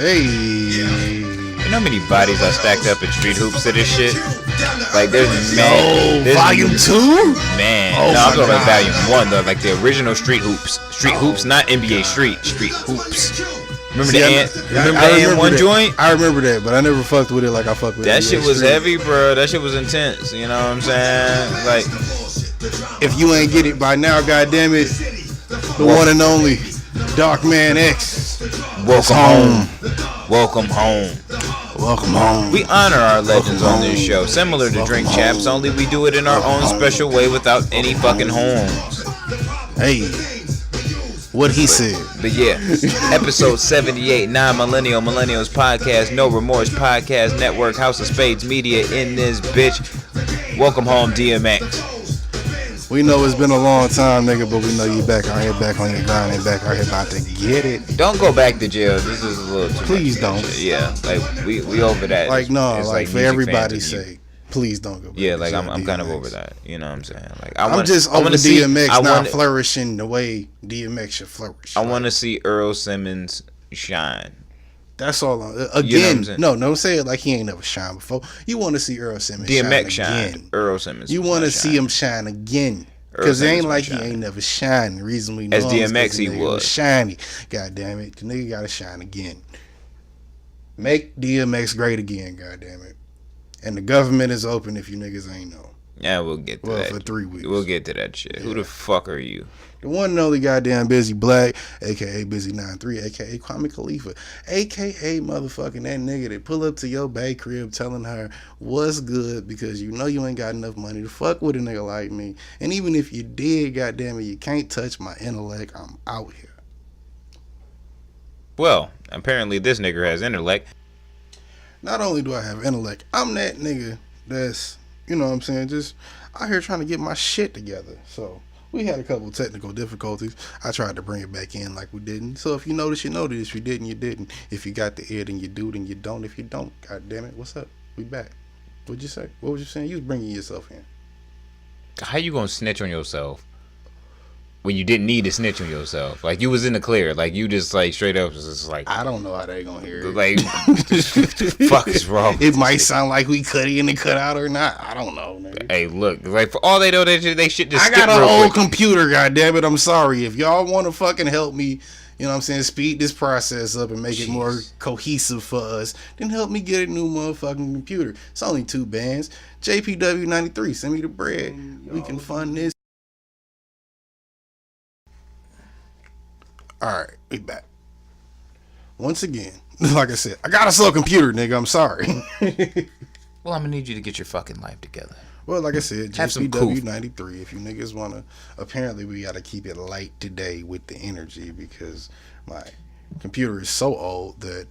Hey. You know how many bodies I stacked up in street hoops to this shit? Like, there's Volume 2? Man. Oh, no, I'm talking about God. Volume 1, though. Like, the original Street Hoops. Street Hoops, not NBA Street. Street Hoops. Remember the Ant 1 joint? I remember that, but I never fucked with it like I fucked with That NBA shit was Street. heavy, bro. That shit was intense. You know what I'm saying? Like, If you ain't get it by now, goddamn it, the one and only Darkman X. welcome home. Welcome home. Welcome home. We honor our legends Welcome on this home. show, similar to Welcome Drink home. Chaps, only we do it in our own Welcome special way without any fucking horns. Hey, what he said. But yeah, episode 78, Millennials Podcast, No Remorse Podcast Network, House of Spades Media in this bitch. Welcome home, DMX. We know it's been a long time, nigga, but we know you back out here, back on your grind, and back out here about to get it. Don't go back to jail. This is a little too Please much don't. shit. Yeah, like we over that. Like, no, It's like for music everybody's fans and sake, please don't go back. Yeah, to like jail, I'm kind of DMX. over that. You know what I'm saying? Like I'm just over DMX not flourishing the way DMX should flourish. I want to see Earl Simmons shine. That's all. You know what Again, I'm saying? no, say it like he ain't never shined before. You want to see Earl Simmons DMX shine again. shine. Earl Simmons. You was want to not see shining. him shine again. Earl Because it ain't Simmons like was he shining. ain't never shined. The reason we know As him is 'cause DMX the he nigga was. shiny. God damn it. The nigga gotta shine again. Make DMX great again, god damn it. And the government is open if you niggas ain't know. Yeah, we'll get to Well, that. for 3 weeks. We'll get to that shit. Who Yeah. the fuck are you? The one and only goddamn Busy Black, aka Busy 93, aka Kwame Khalifa, aka motherfucking that nigga that pull up to your bae crib telling her what's good because you know you ain't got enough money to fuck with a nigga like me. And even if you did, goddamn it, you can't touch my intellect. I'm out here. Well, apparently this nigga has intellect. Not only do I have intellect, I'm that nigga that's, you know what I'm saying, just out here trying to get my shit together. So we had a couple of technical difficulties. I tried to bring it back in like we didn't. So if you notice, you noticed. If you didn't, you didn't. If you got the ear, then you do, then you don't. If you don't, god damn it, what's up? We back. What'd you say? What was you saying? You was bringing yourself in. How you gonna snitch on yourself when you didn't need to snitch on yourself? Like you was in the clear. Like you just like straight up was just like I don't know how they gonna hear it. like fuck is wrong. It might sound like we cut in and cut out or not. I don't know, nigga. Hey, look, like for all they know, they shit just I got skip an real old quick. computer, goddammit. I'm sorry. If y'all want to fucking help me, you know what I'm saying, speed this process up and make it more cohesive for us, then help me get a new motherfucking computer. It's only 2 bands. JPW93, send me the bread. We can fund this. Alright, we back. Once again, like I said, I got a slow computer, nigga. I'm sorry. Well, I'm gonna need you to get your fucking life together. Well, like I said, Have some coof. JPW93. If you niggas want to, apparently we got to keep it light today with the energy because my computer is so old that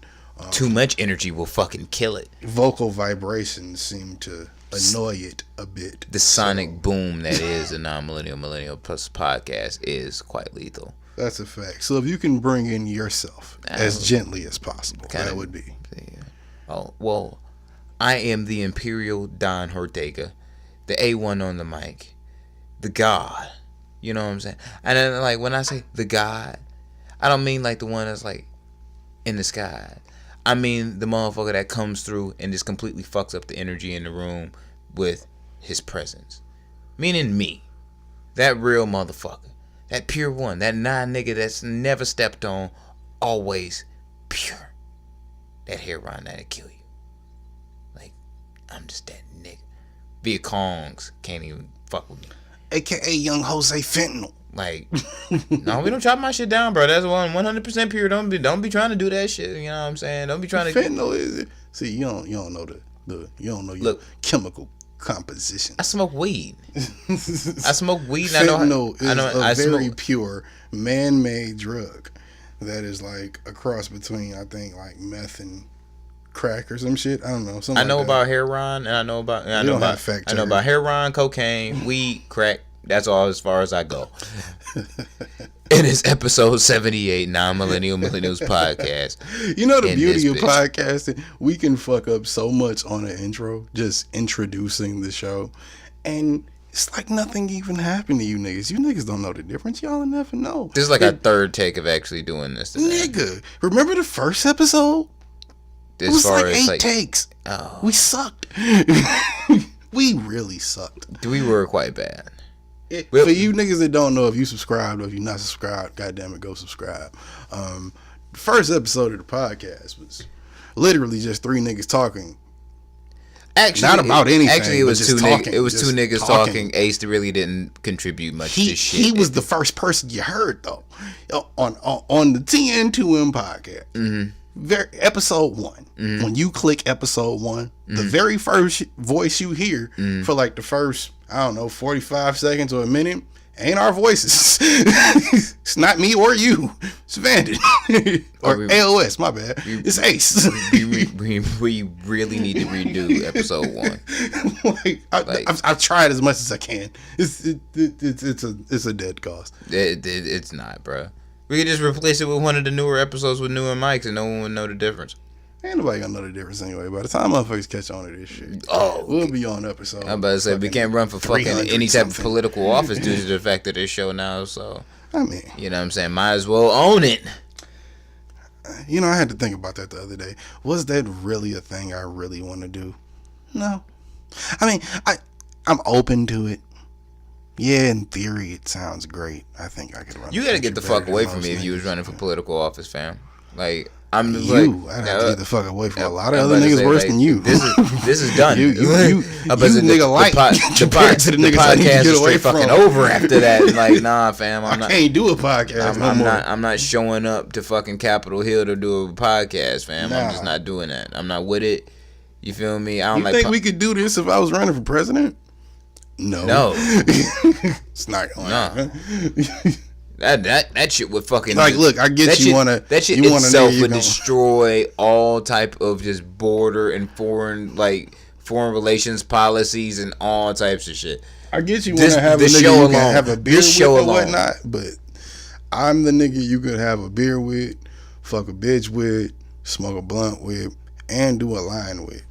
Too much energy will fucking kill it. vocal vibrations seem to annoy it a bit. The sonic boom that is the Millennial Plus podcast is quite lethal. That's a fact. So if you can bring in yourself as gently as possible, that would be. Oh, well, I am the Imperial Don Ortega, the A1 on the mic, the God. You know what I'm saying? And then, like, when I say the God, I don't mean like the one that's like in the sky. I mean the motherfucker that comes through and just completely fucks up the energy in the room with his presence. Meaning me. That real motherfucker. That pure one. That nigga that's never stepped on. Always pure. That hairline that'll kill you. Like, I'm just that nigga. Viet Congs can't even fuck with me. AKA Young Jose Fentanyl. Like, no, we don't chop my shit down, bro. That's 100% pure. Don't be trying to do that shit. You know what I'm saying? Don't be trying to. Fentanyl is it? See, you don't know the you don't know your chemical composition. I smoke weed. I smoke weed. Fentanyl And I is a very smoke. pure man-made drug that is like a cross between, I think, like meth and crack or some shit. I don't know. I know about heroin, and I know about heroin, cocaine, weed, crack. That's all as far as I go. It is episode 78, Millennials Podcast. You know the in beauty of this bitch. podcasting? We can fuck up so much on an intro, just introducing the show. And it's like nothing even happened to you niggas. You niggas don't know the difference. Y'all will never know. This is like our third take of actually doing this today. Nigga, remember the first episode? It was like 8 takes. Oh. We sucked. We really sucked. We were quite bad. For you niggas that don't know, if you subscribed or if you're not subscribed, goddamn it, go subscribe. The first episode of the podcast was literally just 3 niggas talking. Actually, not about anything. Actually, it was two talking. It was 2 niggas talking. Ace really didn't contribute much to shit. He was the first person you heard though on the TN2M podcast. Mm-hmm. Episode 1. Mm-hmm. When you click episode 1, the very first voice you hear for like the first, I don't know, 45 seconds or a minute ain't our voices. It's not me or you. It's Vandit. Or AOS, my bad. It's Ace. we really need to redo episode 1. I've tried as much as I can. It's a dead cost. It's not, bro. We could just replace it with one of the newer episodes with newer mics and no one would know the difference. Ain't nobody gonna know the difference anyway. By the time motherfuckers catch on to this shit, we'll be on episode. I'm about to say we can't run for fucking any type of political office due to the fact of this show now. So I mean, you know what I'm saying? Might as well own it. You know, I had to think about that the other day. Was that really a thing I really want to do? No. I mean, I'm open to it. Yeah, in theory, it sounds great. I think I could run. You gotta get the fuck away from me if you was running for political office, fam. Like. I'd have to get the fuck away from a lot of other niggas worse than you. This is done. you nigga like the podcast is straight fucking over after that. Like, nah, fam, I can't do a podcast. I'm not showing up to fucking Capitol Hill to do a podcast, fam. Nah. I'm just not doing that. I'm not with it. You feel me? I don't think we could do this if I was running for president? No. It's not going to happen. That shit would fucking like. Look, I get you wanna. That shit itself would destroy all type of just border and foreign relations policies and all types of shit. I get you want to have a nigga you can have a beer with or whatnot, but I'm the nigga you could have a beer with, fuck a bitch with, smoke a blunt with, and do a line with.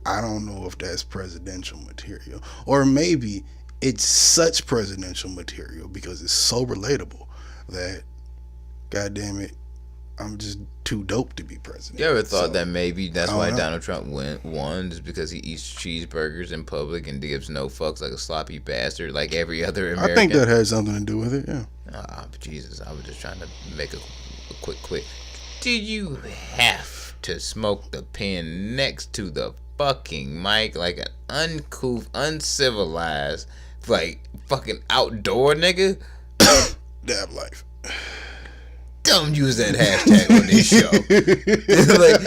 I don't know if that's presidential material, or maybe it's such presidential material because it's so relatable that, goddamn it, I'm just too dope to be president. You ever thought that maybe that's why Donald Trump won, just because he eats cheeseburgers in public and gives no fucks like a sloppy bastard like every other American? I think that has something to do with it, yeah. Jesus, I was just trying to make a quick. Did you have to smoke the pen next to the fucking mic like an uncouth, uncivilized, like, fucking outdoor nigga? Dab life. Don't use that hashtag on this show. Like,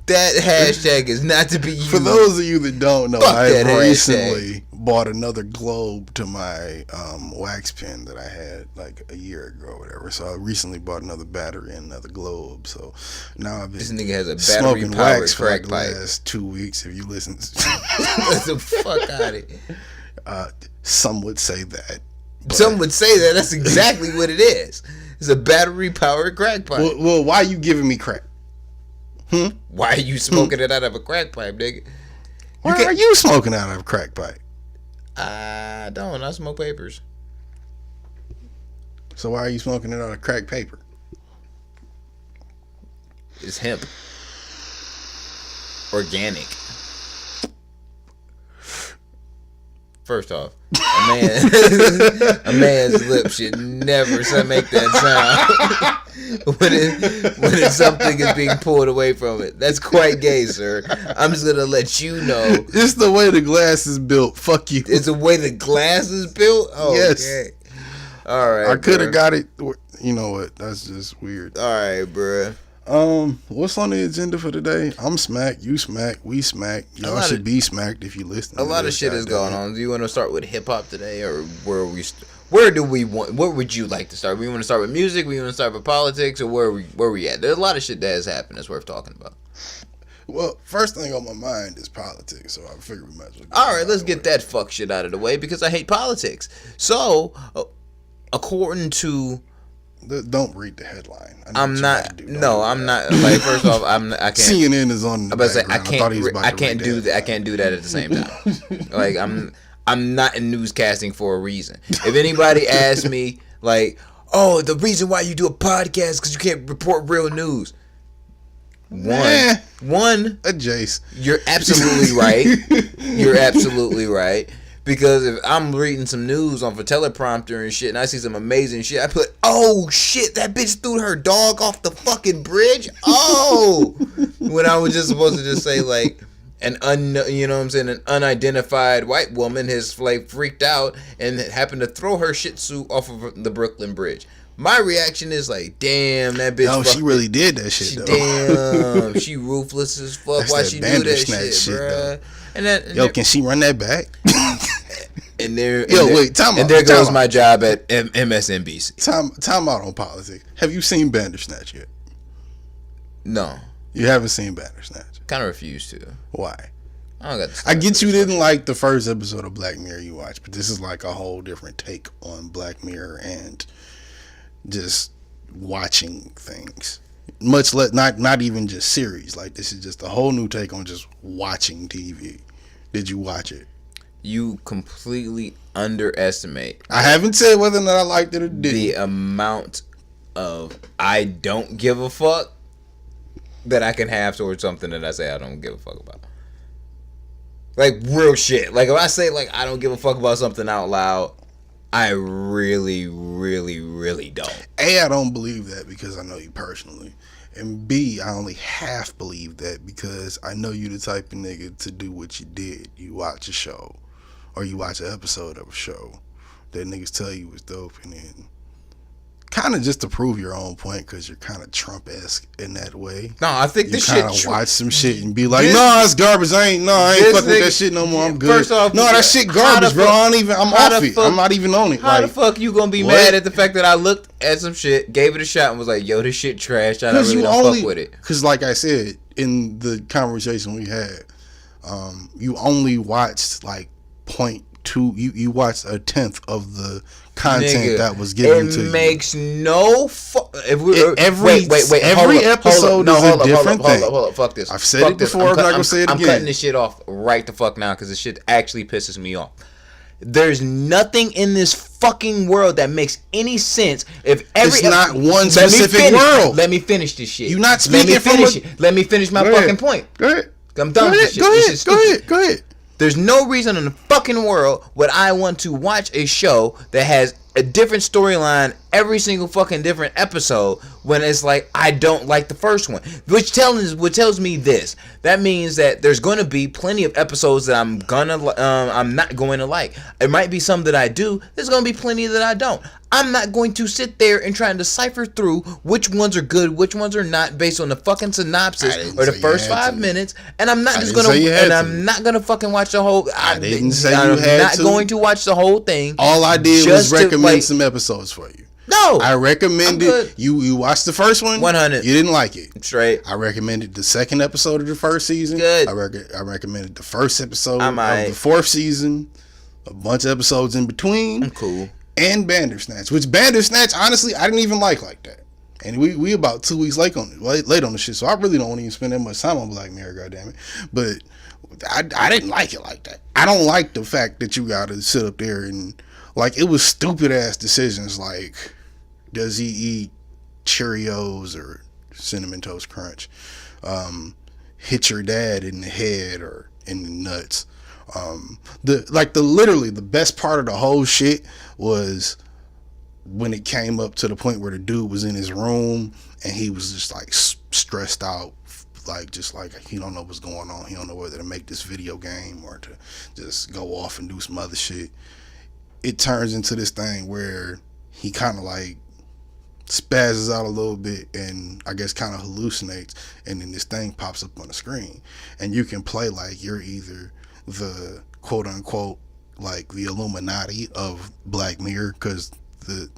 that hashtag is not to be used. For those of you that don't know, I have recently bought another globe to my wax pen that I had like a year ago or whatever. So I recently bought another battery and another globe. So now I've been this nigga has a smoking wax for like the pipe. last 2 weeks. If you listen, get the fuck out of here. Some would say that. Some would say that. That's exactly what it is. It's a battery-powered crack pipe. Well, why you giving me crack? Why are you smoking it out of a crack pipe, nigga? Why are you smoking out of a crack pipe? I don't. I smoke papers. So why are you smoking it out of crack paper? It's hemp. Organic. First off, a man's lip should never make that sound when something is being pulled away from it. That's quite gay, sir. I'm just gonna let you know. It's the way the glass is built. Fuck you. It's the way the glass is built? Oh, yes. Okay. All right, I could have got it. You know what? That's just weird. All right, bruh. What's on the agenda for today? I'm smacked, you smacked, we smacked. Y'all should be smacked if you listen. A lot of shit is going on. Do you want to start with hip hop today, or where do we want? Where would you like to start? We want to start with music. We want to start with politics, or where we at? There's a lot of shit that has happened that's worth talking about. Well, first thing on my mind is politics, so I figure we might as well. All right, let's get that fuck shit out of the way because I hate politics. So, according to don't read the headline. I'm not. No, I'm not. Like, first off, I can't. CNN is on. I can't do that. I can't do that at the same time. Like, I'm not in newscasting for a reason. If anybody asks me, like, the reason why you do a podcast is because you can't report real news. One, One, Jace. You're absolutely right. You're absolutely right. Because if I'm reading some news on for teleprompter and shit, and I see some amazing shit, I put, oh shit, that bitch threw her dog off the fucking bridge. Oh, when I was just supposed to just say like an an unidentified white woman has like freaked out and happened to throw her Shih Tzu off of the Brooklyn Bridge. My reaction is like, damn, that bitch. No, she really did that shit though. Damn, she ruthless as fuck. That's Why that she do that Bandersnatch shit, bruh? though. And can she run that back? And there, time and out. there goes my job at MSNBC. Time out on politics. Have you seen Bandersnatch yet? No, You haven't seen Bandersnatch. kind of refuse to. Why? I don't got. I get you didn't like the first episode of Black Mirror you watched, but this is like a whole different take on Black Mirror and just watching things. Much less, not even just series. Like this is just a whole new take on just watching TV. Did you watch it? You completely underestimate. I haven't said whether or not I liked it or didn't. The amount of I don't give a fuck that I can have towards something that I say I don't give a fuck about. Like real shit. Like if I say like I don't give a fuck about something out loud, I really, really, really don't. A, I don't believe that because I know you personally. And B, I only half believe that because I know you the type of nigga to do what you did. You watch a show or you watch an episode of a show that niggas tell you was dope and then kind of just to prove your own point because you're kind of Trump-esque in that way. No, I think You this kind shit. of watch some shit and be like, no, it's garbage. I ain't fucking with that shit no more. I'm good. First off, no, that shit garbage, bro. I'm off it. I'm not even on it. How like, the fuck you gonna be what? mad at the fact that I looked at some shit, gave it a shot, and was like, yo, this shit trash. I really don't fuck with it. Because like I said in the conversation we had, you only watched like 0.2. You watched a tenth of the content Nigga, that was given to you. It makes no every hold up, episode is a different thing. Hold up, fuck this. I've said it before. I'm not gonna say it again. I'm cutting this shit off right the fuck now because this shit actually pisses me off. There's nothing in this fucking world that makes any sense if every. It's not one specific world. Let me finish this shit. You're not speaking from Let me finish my fucking point. Go ahead. I'm done with this shit. Go ahead. There's no reason in the fucking world would I want to watch a show that has a different storyline every single fucking different episode when it's like I don't like the first one. Which tells me this. That means that there's going to be plenty of episodes that I'm not going to like. It might be some that I do. There's going to be plenty that I don't. I'm not going to sit there and try and decipher through which ones are good, which ones are not, based on the fucking synopsis or the first 5 minutes. And I'm not just gonna. And I'm not gonna fucking watch the whole. I didn't say you I'm had not to. going to watch the whole thing. All I did was recommend some episodes for you. No, I recommended you watched the first one. 100. You didn't like it. Straight. I recommended the second episode of the first season. Good. I recommended the first episode of the fourth season. A bunch of episodes in between. I'm cool. And Bandersnatch, which Bandersnatch, honestly, I didn't even like that. And we about 2 weeks late on the shit, so I really don't want to even spend that much time on Black Mirror, goddammit. But I didn't like it like that. I don't like the fact that you gotta sit up there and, like, it was stupid ass decisions, like, does he eat Cheerios or Cinnamon Toast Crunch? Hit your dad in the head or in the nuts. Literally the best part of the whole shit was when it came up to the point where the dude was in his room and he was just like stressed out, like just like he don't know what's going on. He don't know whether to make this video game or to just go off and do some other shit. It turns into this thing where he kind of like spazzes out a little bit and I guess kind of hallucinates, and then this thing pops up on the screen and you can play like you're either the quote unquote like the Illuminati of Black Mirror, because you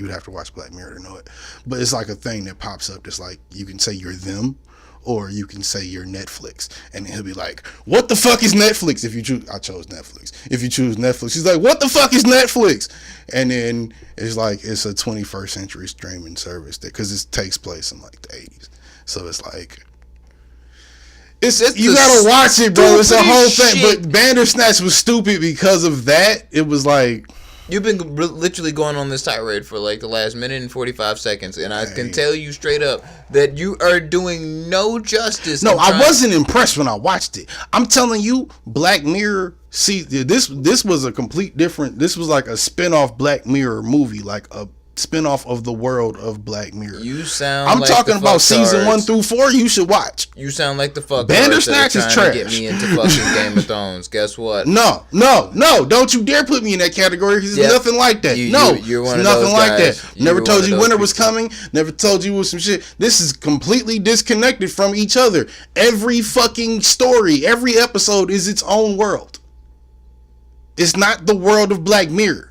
would have to watch Black Mirror to know it, but it's like a thing that pops up that's like you can say you're them or you can say you're Netflix, and he'll be like, what the fuck is Netflix? If you choose, I chose Netflix. If you choose Netflix, he's like, what the fuck is Netflix? And then it's like it's a 21st century streaming service because it takes place in like the 80s, so it's like It's you gotta watch it, bro. It's a whole thing. But Bandersnatch was stupid because of that. It was like, You've been literally going on this tirade for like the last minute and 45 seconds, and I can tell you straight up that you are doing no justice. No, I wasn't impressed when I watched it. I'm telling you, Black Mirror. See, this was a complete different. This was like a spin-off Black Mirror movie, like a spin-off of the world of Black Mirror. You sound. I'm like talking the about season fucktards. 1 through 4. You should watch. You sound like the fuck. Bandersnatch is trash. To get me into fucking Game of Thrones. Guess what? No. Don't you dare put me in that category because it's nothing like that. You're one it's of nothing those like guys. that. Never told you winter was people. coming. Never told you it was some shit. This is completely disconnected from each other. Every fucking story, every episode is its own world. It's not the world of Black Mirror.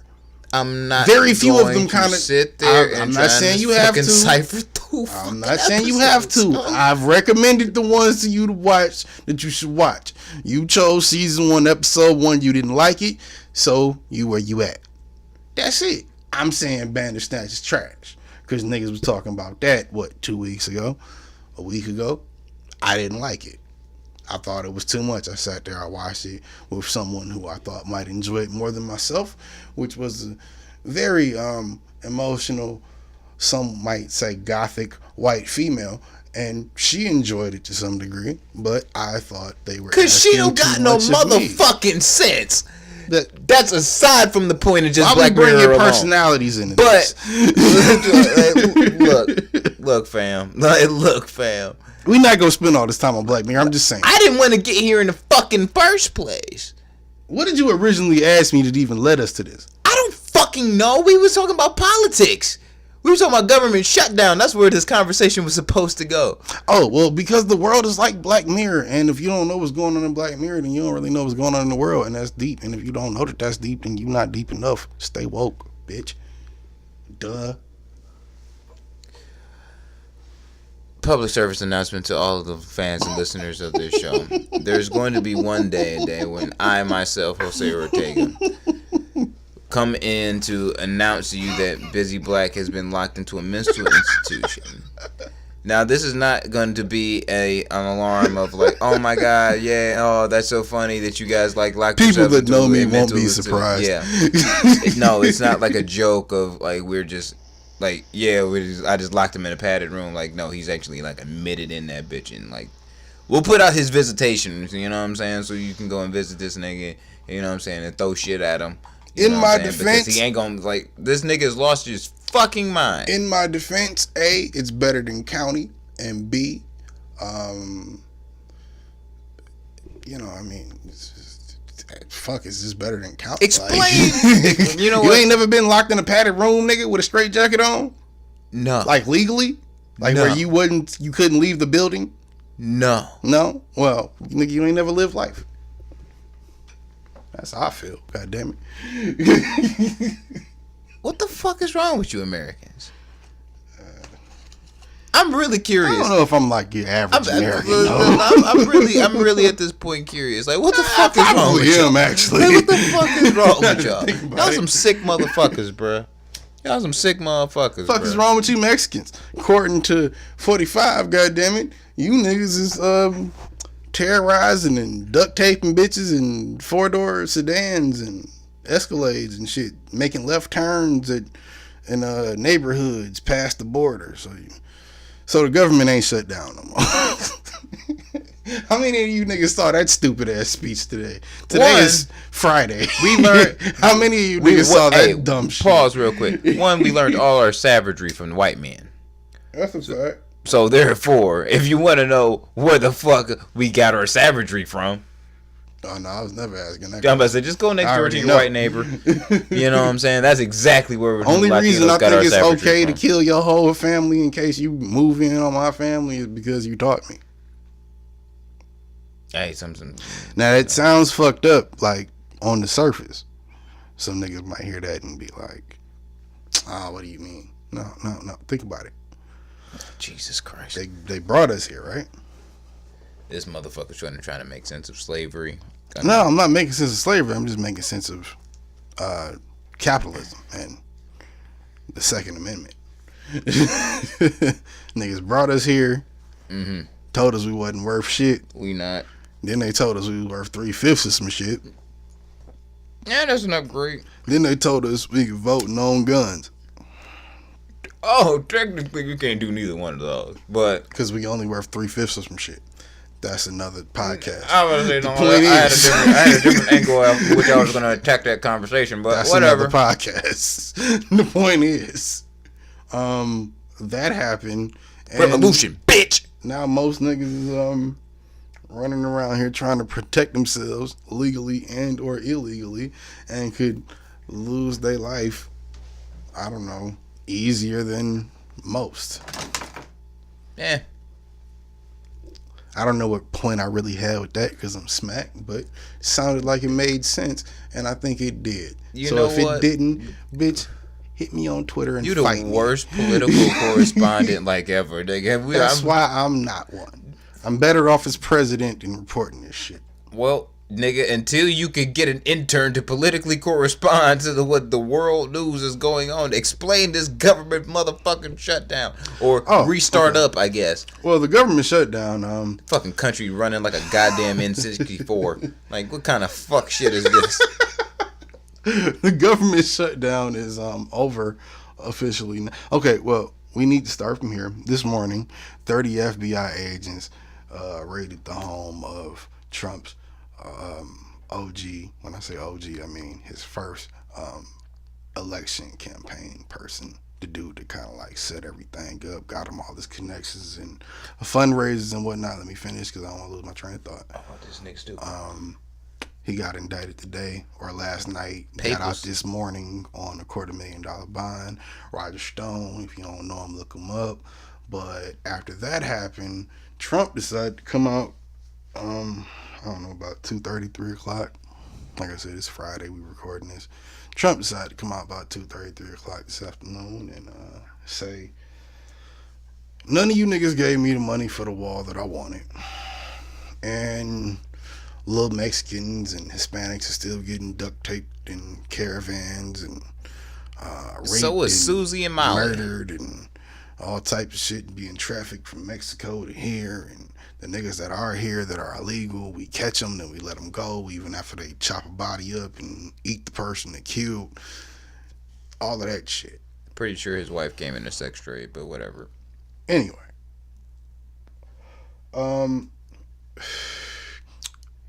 I'm not. Very few of them kind of sit there. I'm not saying you have to. Cipher through I'm not saying you have to. I've recommended the ones to you to watch that you should watch. You chose season 1, episode 1. You didn't like it, so you where you at. That's it. I'm saying Bandersnatch is trash because niggas was talking about that 2 weeks ago, a week ago. I didn't like it. I thought it was too much. I sat there, I watched it with someone who I thought might enjoy it more than myself, which was a very emotional, some might say gothic white female, and she enjoyed it to some degree, but I thought they were because she don't got no motherfucking sense. That's aside from the point of just Black Mirror bring your alone. Personalities into but this. look, fam. We're not gonna spend all this time on Black Mirror. I'm just saying. I didn't want to get here in the fucking first place. What did you originally ask me to even led us to this? I don't fucking know. We was talking about politics. We were talking about government shutdown. That's where this conversation was supposed to go. Oh, well, because the world is like Black Mirror, and if you don't know what's going on in Black Mirror, then you don't really know what's going on in the world, and that's deep. And if you don't know that that's deep, then you're not deep enough. Stay woke, bitch. Duh. Public service announcement to all of the fans and listeners of this show. There's going to be one day, a day when I, myself, Jose Ortega, come in to announce to you that Busy Black has been locked into a mental institution. Now, this is not going to be an alarm of like, oh my God, yeah, oh, that's so funny that you guys like locked people yourself that into know a me won't mental be institution. surprised. Yeah. No, it's not like a joke of like, we're just like, yeah, I just locked him in a padded room. Like, no, he's actually like admitted in that bitch, and like, we'll put out his visitations, you know what I'm saying? So you can go and visit this nigga, you know what I'm saying, and throw shit at him. In my defense, because he ain't gonna like, this nigga's lost his fucking mind. In my defense, A, it's better than county, and B, you know, I mean, it's just better than county. Explain. Like, you know you what? ain't never been locked in a padded room, nigga, with a straight jacket on? No. Like legally? Like No. where you couldn't leave the building? No. No? Well, nigga, you ain't never lived life. That's how I feel. God damn it. What the fuck is wrong with you Americans? I'm really curious. I don't know if I'm like your average American. I'm really at this point curious. Like, what the fuck is wrong with y'all? Actually. Like, what the fuck is wrong with y'all? Think about Y'all it. some sick motherfuckers, bruh. Y'all some sick motherfuckers. Fuck is wrong with you Mexicans? According to 45, goddammit, you niggas is terrorizing and duct taping bitches and 4-door sedans and Escalades and shit, making left turns in neighborhoods past the border. So the government ain't shut down no more. How many of you niggas saw that stupid ass speech today? Today is Friday. We learned. How many of you niggas saw that dumb shit? Pause real quick. One, we learned all our savagery from white men. That's a fact. So therefore, if you want to know where the fuck we got our savagery from, Oh no, I was never asking that. I'm about to say, just go next door to your white neighbor. You know what I'm saying? That's exactly where we're. Only reason I got think it's our okay savagery to kill your whole family in case you move in on my family is because you taught me. Hey, something. Now that sounds fucked up, like on the surface. Some niggas might hear that and be like, "Ah, what do you mean?" No. Think about it. Jesus Christ. They brought us here, right? This motherfucker's trying to make sense of slavery. No, I'm not making sense of slavery. I'm just making sense of capitalism and the Second Amendment. Niggas brought us here, told us we wasn't worth shit. We not. Then they told us we was worth 3/5 of some shit. Yeah, that's not great. Then they told us we could vote and own guns. Oh, technically, we can't do neither one of those. But because we only worth 3/5 of some shit. That's another podcast. I was say no. Point I is, had a different angle of which I was going to attack that conversation, but that's whatever. another podcast. The point is, that happened. And Revolution, bitch. now most niggas is running around here trying to protect themselves legally and or illegally, and could lose their life. I don't know, easier than most. Yeah. I don't know what point I really had with that because I'm smacked, but it sounded like it made sense, and I think it did. You know if what? it didn't, bitch, hit me on Twitter and You the fight worst political correspondent like ever. Nigga. That's why I'm not one. I'm better off as president than reporting this shit. Well, nigga, until you can get an intern to politically correspond to what the world news is going on, explain this government motherfucking shutdown or restart up, I guess. Well, the government shutdown. Fucking country running like a goddamn N64. Like, what kind of fuck shit is this? The government shutdown is over officially. Okay, well, we need to start from here. This morning, 30 FBI agents raided the home of Trump's OG. When I say OG, I mean his first election campaign person. The dude that kind of like set everything up, got him all his connections and fundraisers and whatnot. Let me finish because I don't want to lose my train of thought. Oh, this nigga stupid. He got indicted today or last night. Papers. Got out this morning on a $250,000 bond. Roger Stone, if you don't know him, look him up. But after that happened, Trump decided to come out, I don't know, about 2:30, 3 o'clock. Like I said, it's Friday, we recording this. Trump decided to come out about 2:30, 3 o'clock this afternoon and say, none of you niggas gave me the money for the wall that I wanted. And little Mexicans and Hispanics are still getting duct taped in caravans and raped. So is Susie and Molly. Murdered and all types of shit, being trafficked from Mexico to here. And the niggas that are here that are illegal, we catch them, then we let them go, even after they chop a body up and eat the person that killed. All of that shit. Pretty sure his wife came in a sex trade, but whatever. Anyway.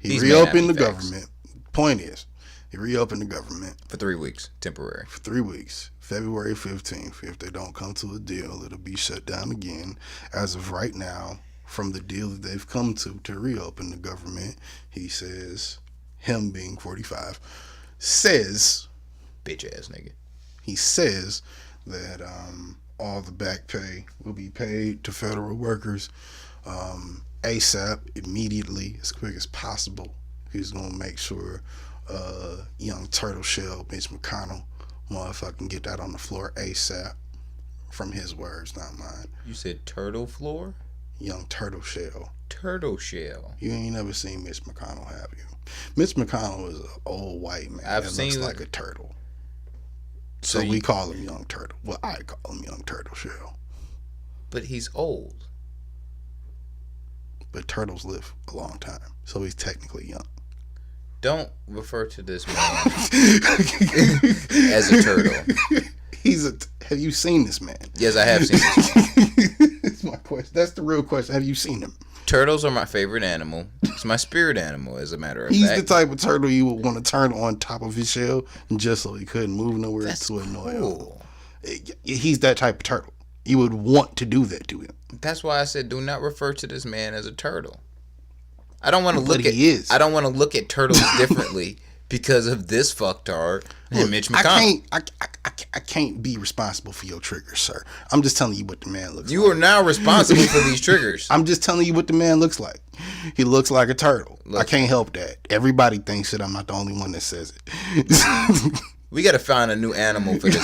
He reopened the government. Point is, he reopened the government. For 3 weeks, temporary. For 3 weeks. February 15th. If they don't come to a deal, it'll be shut down again. As of right now, from the deal that they've come to reopen the government, he says, him being 45, says, bitch ass nigga. He says that all the back pay will be paid to federal workers ASAP, immediately, as quick as possible. He's gonna make sure young turtle shell Mitch McConnell motherfucking get that on the floor ASAP. From his words, not mine. You said turtle floor? Young turtle shell. Turtle shell. You ain't never seen Mitch McConnell, have you? Mitch McConnell is an old white man that looks like a turtle. So we call him Young Turtle. Well, I call him Young Turtle Shell. But he's old. But turtles live a long time, so he's technically young. Don't refer to this man as a turtle. Have you seen this man? Yes, I have seen this. That's my question. That's the real question. Have you seen him? Turtles are my favorite animal. It's my spirit animal, as a matter of He's fact. the type of turtle you would want to turn on top of his shell just so he couldn't move nowhere. That's to annoy cool. him. He's that type of turtle. You would want to do that to him. That's why I said do not refer to this man as a turtle. I don't want to look at. I don't want to look at turtles differently because of this fucktard and Mitch McConnell. I can't be responsible for your triggers, sir. I'm just telling you what the man looks like. You are now responsible for these triggers. I'm just telling you what the man looks like. He looks like a turtle. Look. I can't help that. Everybody thinks it. I'm not the only one that says it. We got to find a new animal for this.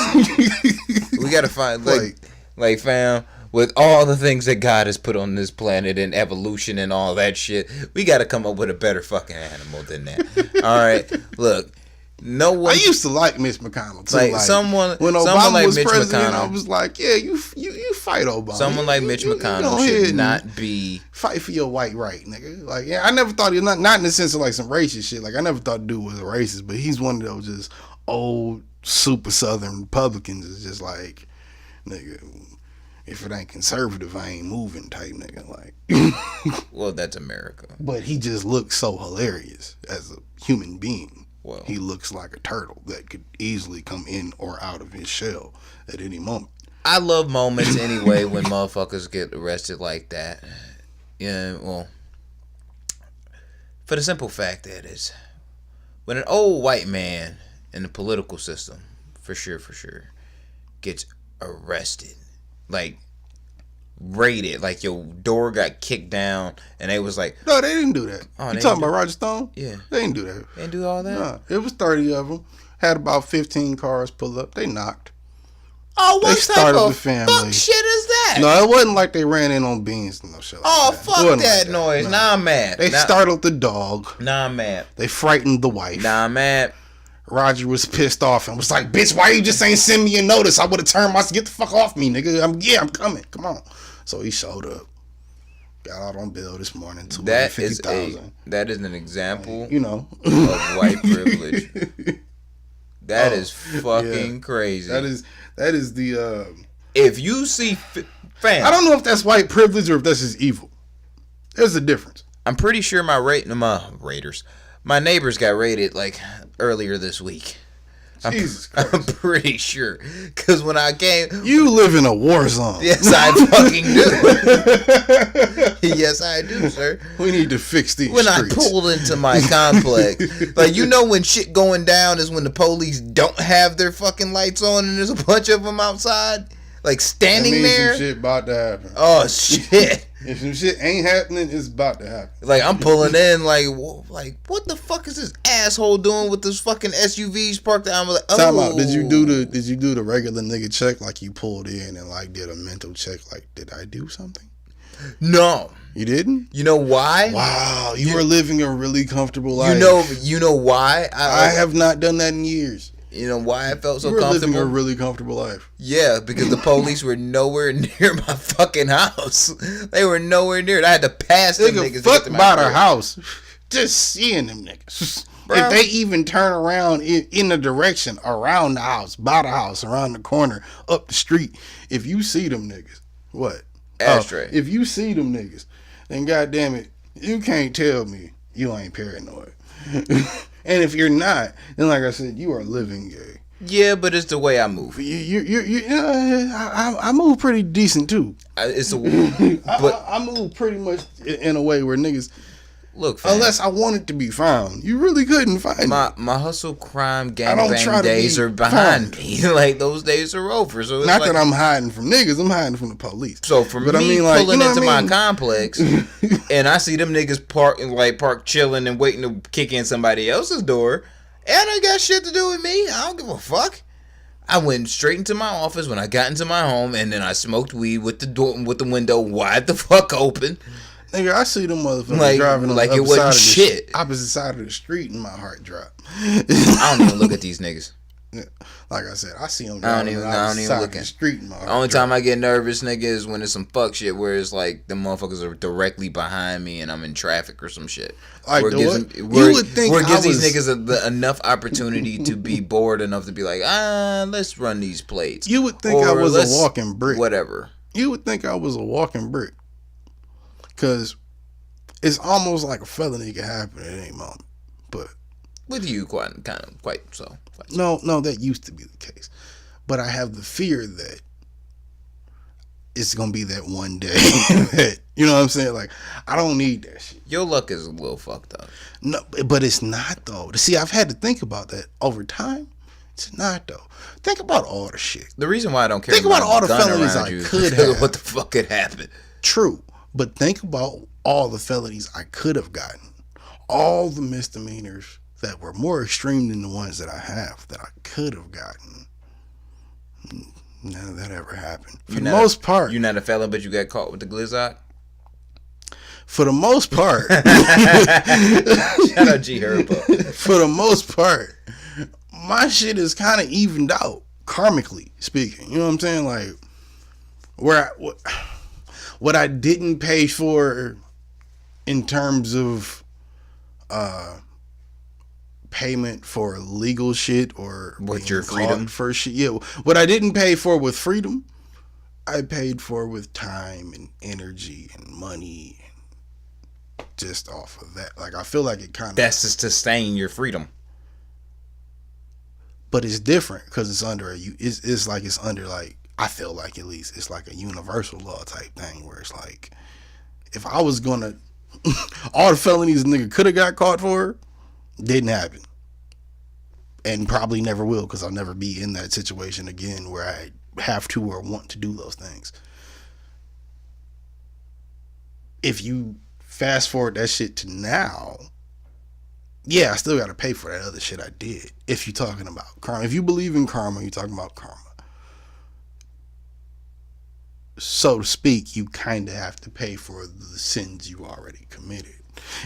We got to find, like, fam, with all the things that God has put on this planet and evolution and all that shit, we got to come up with a better fucking animal than that. All right, look, No one. I used to like Mitch McConnell too. Like, Like someone when Obama like was Mitch president, McConnell. I was like, yeah, you fight Obama. Someone like Mitch McConnell should not be fight for your white right, nigga. Like, yeah, I never thought he not in the sense of like some racist shit. Like, I never thought dude was a racist, but he's one of those just old super Southern Republicans. It's just like, nigga, if it ain't conservative, I ain't moving type nigga. Like, well, that's America. but he just looks so hilarious as a human being. Well, he looks like a turtle that could easily come in or out of his shell at any moment. I love moments anyway when motherfuckers get arrested like that. Yeah, well, for the simple fact that is, when an old white man in the political system, for sure, gets arrested, like raided, like your door got kicked down, and they was like, no, they didn't do that. Oh, you talking about Roger Stone? Yeah, they didn't do that. They didn't do all that. Nah, it was 30 of them. Had about 15 cars pull up. They knocked. Oh, what they started type of the family. fuck shit is that? No, it wasn't like they ran in on beans and no shit like oh, that. Fuck that noise. No. Nah, I'm mad. They startled the dog. Nah, I'm mad. They frightened the wife. Nah, I'm mad. Roger was pissed off and was like, bitch, why you just ain't send me a notice? I would have turned my, get the fuck off me, nigga. I'm coming. Come on. So he showed up. Got out on bail this morning. That is an example, you know, of white privilege. That is fucking crazy. That is the. If you see, fam, I don't know if that's white privilege or if that's just evil. There's a difference. I'm pretty sure my neighbors got raided like earlier this week. Jesus Christ. I'm pretty sure. Because when I came... You live in a war zone. Yes, I fucking do. Yes, I do, sir. We need to fix these When streets. I pulled into my complex, like, you know when shit going down is when the police don't have their fucking lights on and there's a bunch of them outside? Like, standing that means there? Some shit about to happen. Oh, shit. If some shit ain't happening, it's about to happen. Like, I'm pulling in, like, what the fuck is this asshole doing with this fucking SUVs parked out? I'm like, oh. Time out. Did you do the regular nigga check, like you pulled in and like did a mental check, like, did I do something? No. You didn't? You know why? Wow, you were living a really comfortable life. You know why? I have not done that in years. You know why I felt so comfortable? You were living a really comfortable life. Yeah, because the police were nowhere near my fucking house. They were nowhere near it. I had to pass them niggas. Fuck by the house. Just seeing them niggas. Bro. If they even turn around in the direction around the house, by the house, around the corner, up the street, if you see them niggas, what? Ashtray. If you see them niggas, then goddamn it, you can't tell me you ain't paranoid. And if you're not, then like I said, you are living gay. Yeah, but it's the way I move. I move pretty decent too. I move pretty much in a way where niggas. Look, fam, unless I wanted to be found, you really couldn't find my hustle, crime, gangbang days are behind me. Like, those days are over. So it's not that I'm hiding from niggas, I'm hiding from the police. So for me, pulling into my complex, and I see them niggas park chilling and waiting to kick in somebody else's door, and I got shit to do with me. I don't give a fuck. I went straight into my office when I got into my home, and then I smoked weed with the window wide the fuck open. Nigga, I see them motherfuckers driving on the opposite side of the street, and my heart dropped. I don't even look at these niggas. Yeah. Like I said, I see them driving on the opposite side of the street, and my heart The only time I get nervous, nigga, is when it's some fuck shit where it's like the motherfuckers are directly behind me and I'm in traffic or some shit. Like where it gives these niggas enough opportunity to be bored enough to be like, let's run these plates. You would think I was a walking brick. Whatever. You would think I was a walking brick. Because it's almost like a felony could happen at any moment. But with you, quite so. No, that used to be the case. But I have the fear that it's going to be that one day. That, you know what I'm saying? Like, I don't need that shit. Your luck is a little fucked up. No, but it's not, though. See, I've had to think about that over time. It's not, though. Think about all the shit. The reason why I don't care think about all the felonies I could have. What the fuck could happen? True. But think about all the felonies I could have gotten. All the misdemeanors that were more extreme than the ones that I have that I could have gotten. None of that ever happened. For the most part. You're not a felon, but you got caught with the Glizzard? For the most part. Shout out G Herb. For the most part, my shit is kind of evened out, karmically speaking. You know what I'm saying? Like, what I didn't pay for in terms of payment for legal shit or with your freedom for shit. Yeah, what I didn't pay for with freedom, I paid for with time and energy and money, and just off of that. Like, I feel like it kind of, that's to sustain your freedom. But it's different because it's under it's under like, I feel like, at least it's like a universal law type thing where it's like, if I was gonna all the felonies a nigga could have got caught for didn't happen, and probably never will, because I'll never be in that situation again where I have to or want to do those things. If you fast forward that shit to now, yeah, I still got to pay for that other shit I did. If you're talking about karma, if you believe in karma, you're talking about karma, so to speak. You kind of have to pay for the sins you already committed.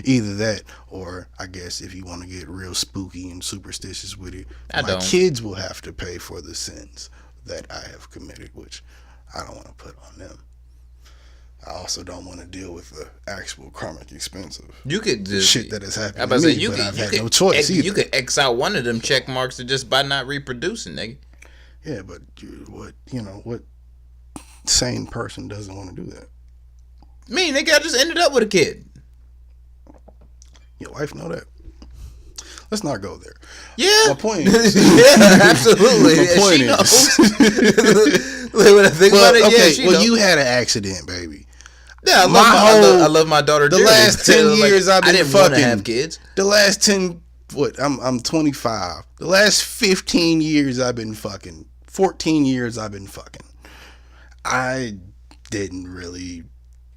Either that, or I guess if you want to get real spooky and superstitious with it, my kids will have to pay for the sins that I have committed, which I don't want to put on them. I also don't want to deal with the actual karmic expense of shit that has happened to me, but I've had no choice either. You could X out one of them check marks just by not reproducing, nigga. Yeah, but what sane person doesn't want to do that? Me, nigga, I just ended up with a kid. Your wife know that. Let's not go there. Yeah. My point is. Yeah, absolutely. My point is. When I think about it, okay, she knows. You had an accident, baby. Yeah, I love my daughter. The last 10 years I've been fucking. I didn't want to have kids. The last 10, I'm 25. The last 15 years I've been fucking. 14 years I've been fucking. I didn't really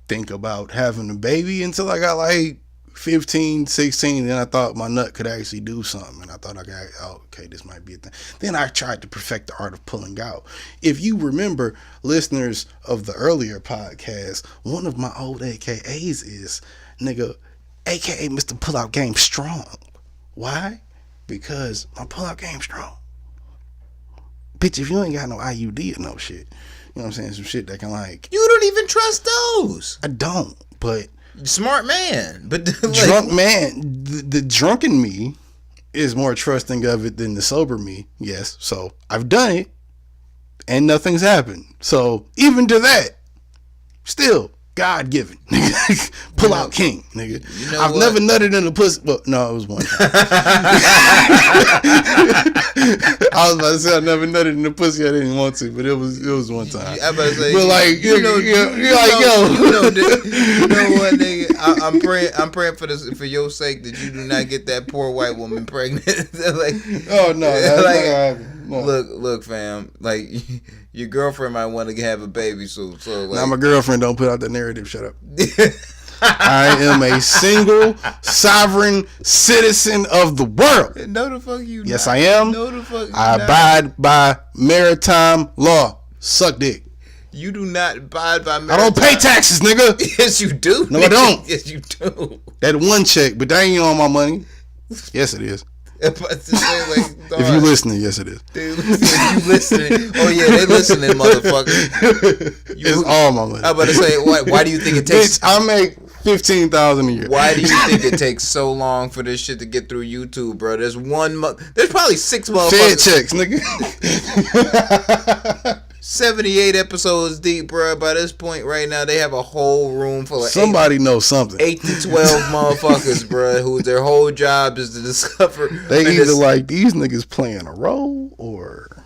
think about having a baby until I got like 15, 16, then I thought my nut could actually do something, and I thought okay, this might be a thing. Then I tried to perfect the art of pulling out. If you remember, listeners of the earlier podcast, one of my old AKAs is, nigga, AKA Mr. Pullout Game Strong. Why? Because my pullout game strong. Bitch, if you ain't got no IUD or no shit, you know what I'm saying, some shit that can like... You don't even trust those. I don't, but... Smart man, but drunk man, the drunken me is more trusting of it than the sober me. Yes, so I've done it, and nothing's happened. So even to that, still God given. Pull out king, nigga. I've never nutted in a pussy. Well, no, it was one time. I was about to say I never nutted in a pussy I didn't want to, but it was one time. I about to say, but like you know what, nigga? I'm praying for your sake that you do not get that poor white woman pregnant. Like, oh no, that's like, not gonna happen. No. Look, fam. Like, your girlfriend might want to have a baby, so like. Now my girlfriend don't put out that narrative. Shut up. I am a single, sovereign citizen of the world. No, the fuck you. Yes, not. I am. No, the fuck you. I abide by maritime law. Suck dick. You do not abide by maritime. I don't pay taxes, nigga. Yes, you do. No, I don't. Yes, you do. That one check, but that ain't on my money. Yes, it is. If you listening, yes it is. Dude, if you listening, oh yeah, they listening, motherfucker. It's all my money. I'm about to say, why do you think it takes? Bitch, I make $15,000 a year. Why do you think it takes so long for this shit to get through YouTube, bro? There's there's probably 6 motherfuckers. Fed checks, nigga. 78 episodes deep, bro. By this point right now, they have a whole room full of somebody knows something. 8 to 12 motherfuckers, bro, who their whole job is to discover. They either like these niggas playing a role or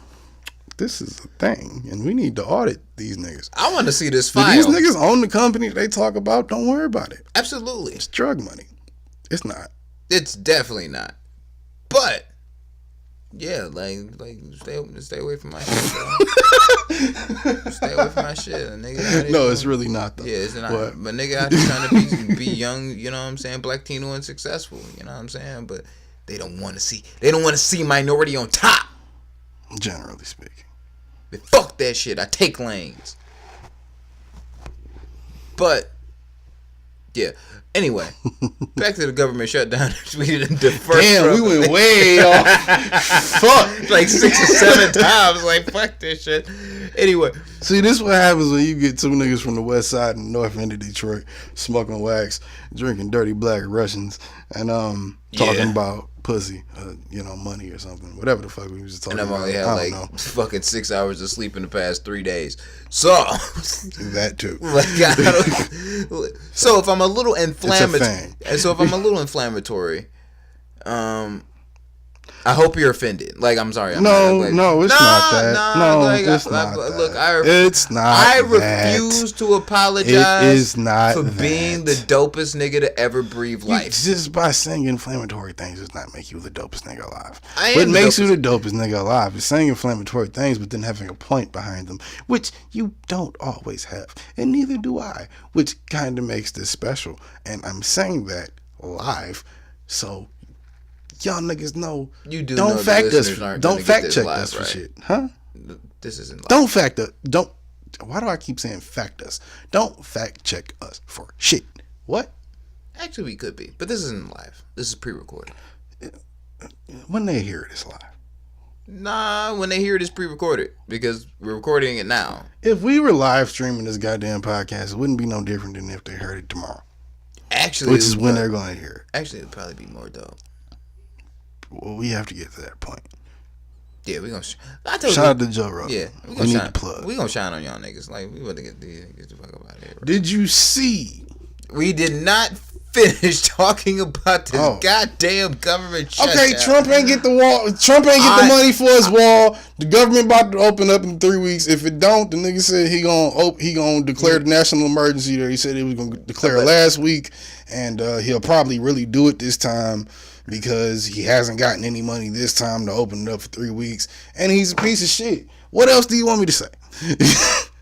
this is a thing, and we need to audit these niggas. I want to see this file. These niggas own the company they talk about. Don't worry about it. Absolutely, it's drug money. It's not. It's definitely not. But yeah, like stay away from my shit, bro. Stay away from my shit, nigga. No, it's really not though. Yeah, it's not. But nigga out here trying to be young, you know what I'm saying, black, Latino, and successful. You know what I'm saying? But they don't want to see minority on top. Generally speaking. But fuck that shit. I take lanes. But yeah. Anyway, back to the government shutdown. We did the first. Damn, we went way off. Fuck. Like 6 or 7 times. Like, fuck this shit. Anyway. See, this is what happens when you get two niggas from the west side and north end of Detroit smoking wax, drinking dirty black Russians, and talking about pussy, money or something. Whatever the fuck we was talking about. And I've only had like fucking 6 hours of sleep in the past 3 days. So that too. So if I'm a little inflammatory, I hope you're offended. Like, I'm sorry. It's not that. It's not I refuse to apologize it is not for being the dopest nigga to ever breathe life. Just by saying inflammatory things does not make you the dopest nigga alive. What makes you the dopest nigga alive is saying inflammatory things, but then having a point behind them, which you don't always have. And neither do I, which kind of makes this special. And I'm saying that live, so y'all niggas know. You do don't know fact us. Don't fact check live, us for right? shit, huh? This isn't live. Don't fact us. Don't. Why do I keep saying fact us? Don't fact check us for shit. What? Actually, we could be, but this isn't live. This is pre-recorded. When they hear it, it's live. Nah, when they hear it, it's pre-recorded because we're recording it now. If we were live streaming this goddamn podcast, it wouldn't be no different than if they heard it tomorrow. Actually, which is when they're going to hear it. Actually, it'd probably be more dope. Well, we have to get to that point. Yeah, we gonna. Shout out to Joe Rogan. Yeah, we need to plug. We gonna shine on y'all niggas. Like, we want to get the fuck up out of here. Right? Did you see? We did not finish talking about this goddamn government shutdown. Okay, Trump ain't get the wall. Trump ain't get the money for his wall. The government about to open up in 3 weeks. If it don't, the nigga said he gonna declare the national emergency. There, he said he was gonna declare last week, and he'll probably really do it this time, because he hasn't gotten any money this time to open it up for 3 weeks, and he's a piece of shit. What else do you want me to say?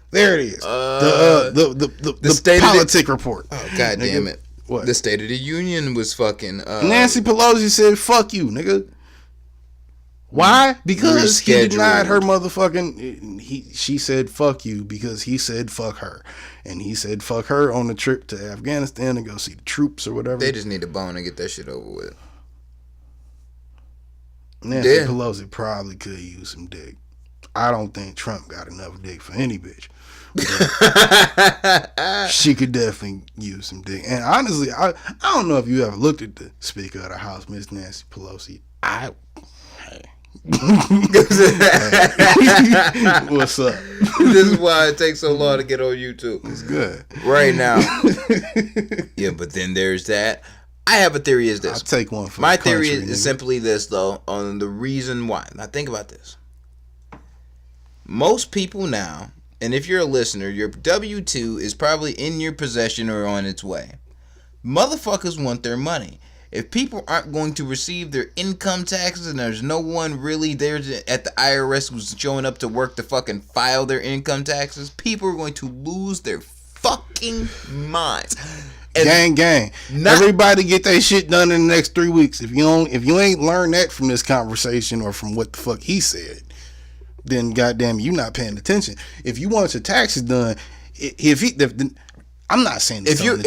There it is. The politic report. Oh, god damn it. What? The State of the Union was fucking Nancy Pelosi said fuck you, nigga. Why? Because he denied her motherfucking she said fuck you because he said fuck her. And he said fuck her on the trip to Afghanistan to go see the troops or whatever. They just need a bone and get that shit over with. Nancy Pelosi probably could use some dick. I don't think Trump got enough dick for any bitch. She could definitely use some dick. And honestly, I don't know if you ever looked at the Speaker of the House, Miss Nancy Pelosi. What's up? This is why it takes so long to get on YouTube. It's good. Right now. Yeah, but then there's that. I have a theory is this. I'll take one for my theory is simply this, though, on the reason why. Now, think about this. Most people now, and if you're a listener, your W-2 is probably in your possession or on its way. Motherfuckers want their money. If people aren't going to receive their income taxes and there's no one really there at the IRS who's showing up to work to fucking file their income taxes, people are going to lose their fucking minds. And gang. Everybody get their shit done in the next 3 weeks. If you ain't learned that from this conversation or from what the fuck he said, then goddamn you not paying attention. If you want your taxes done, I'm not saying this if you're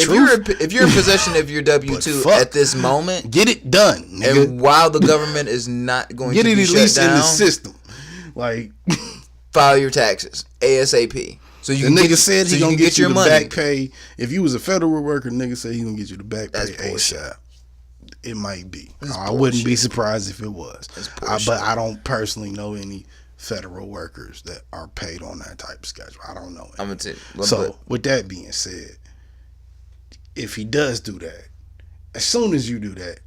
in possession of your W-2 at this moment, get it done, nigga. And while the government is not going to be get it at least shut down, in the system, like file your taxes ASAP. So the nigga said he gonna get you the back pay. If you was a federal worker, nigga said he gonna get you the back pay ASAP. It might be. I wouldn't be surprised if it was. But I don't personally know any federal workers that are paid on that type of schedule. I don't know it. I'm gonna tell you. So with that being said, if he does do that, as soon as you do that,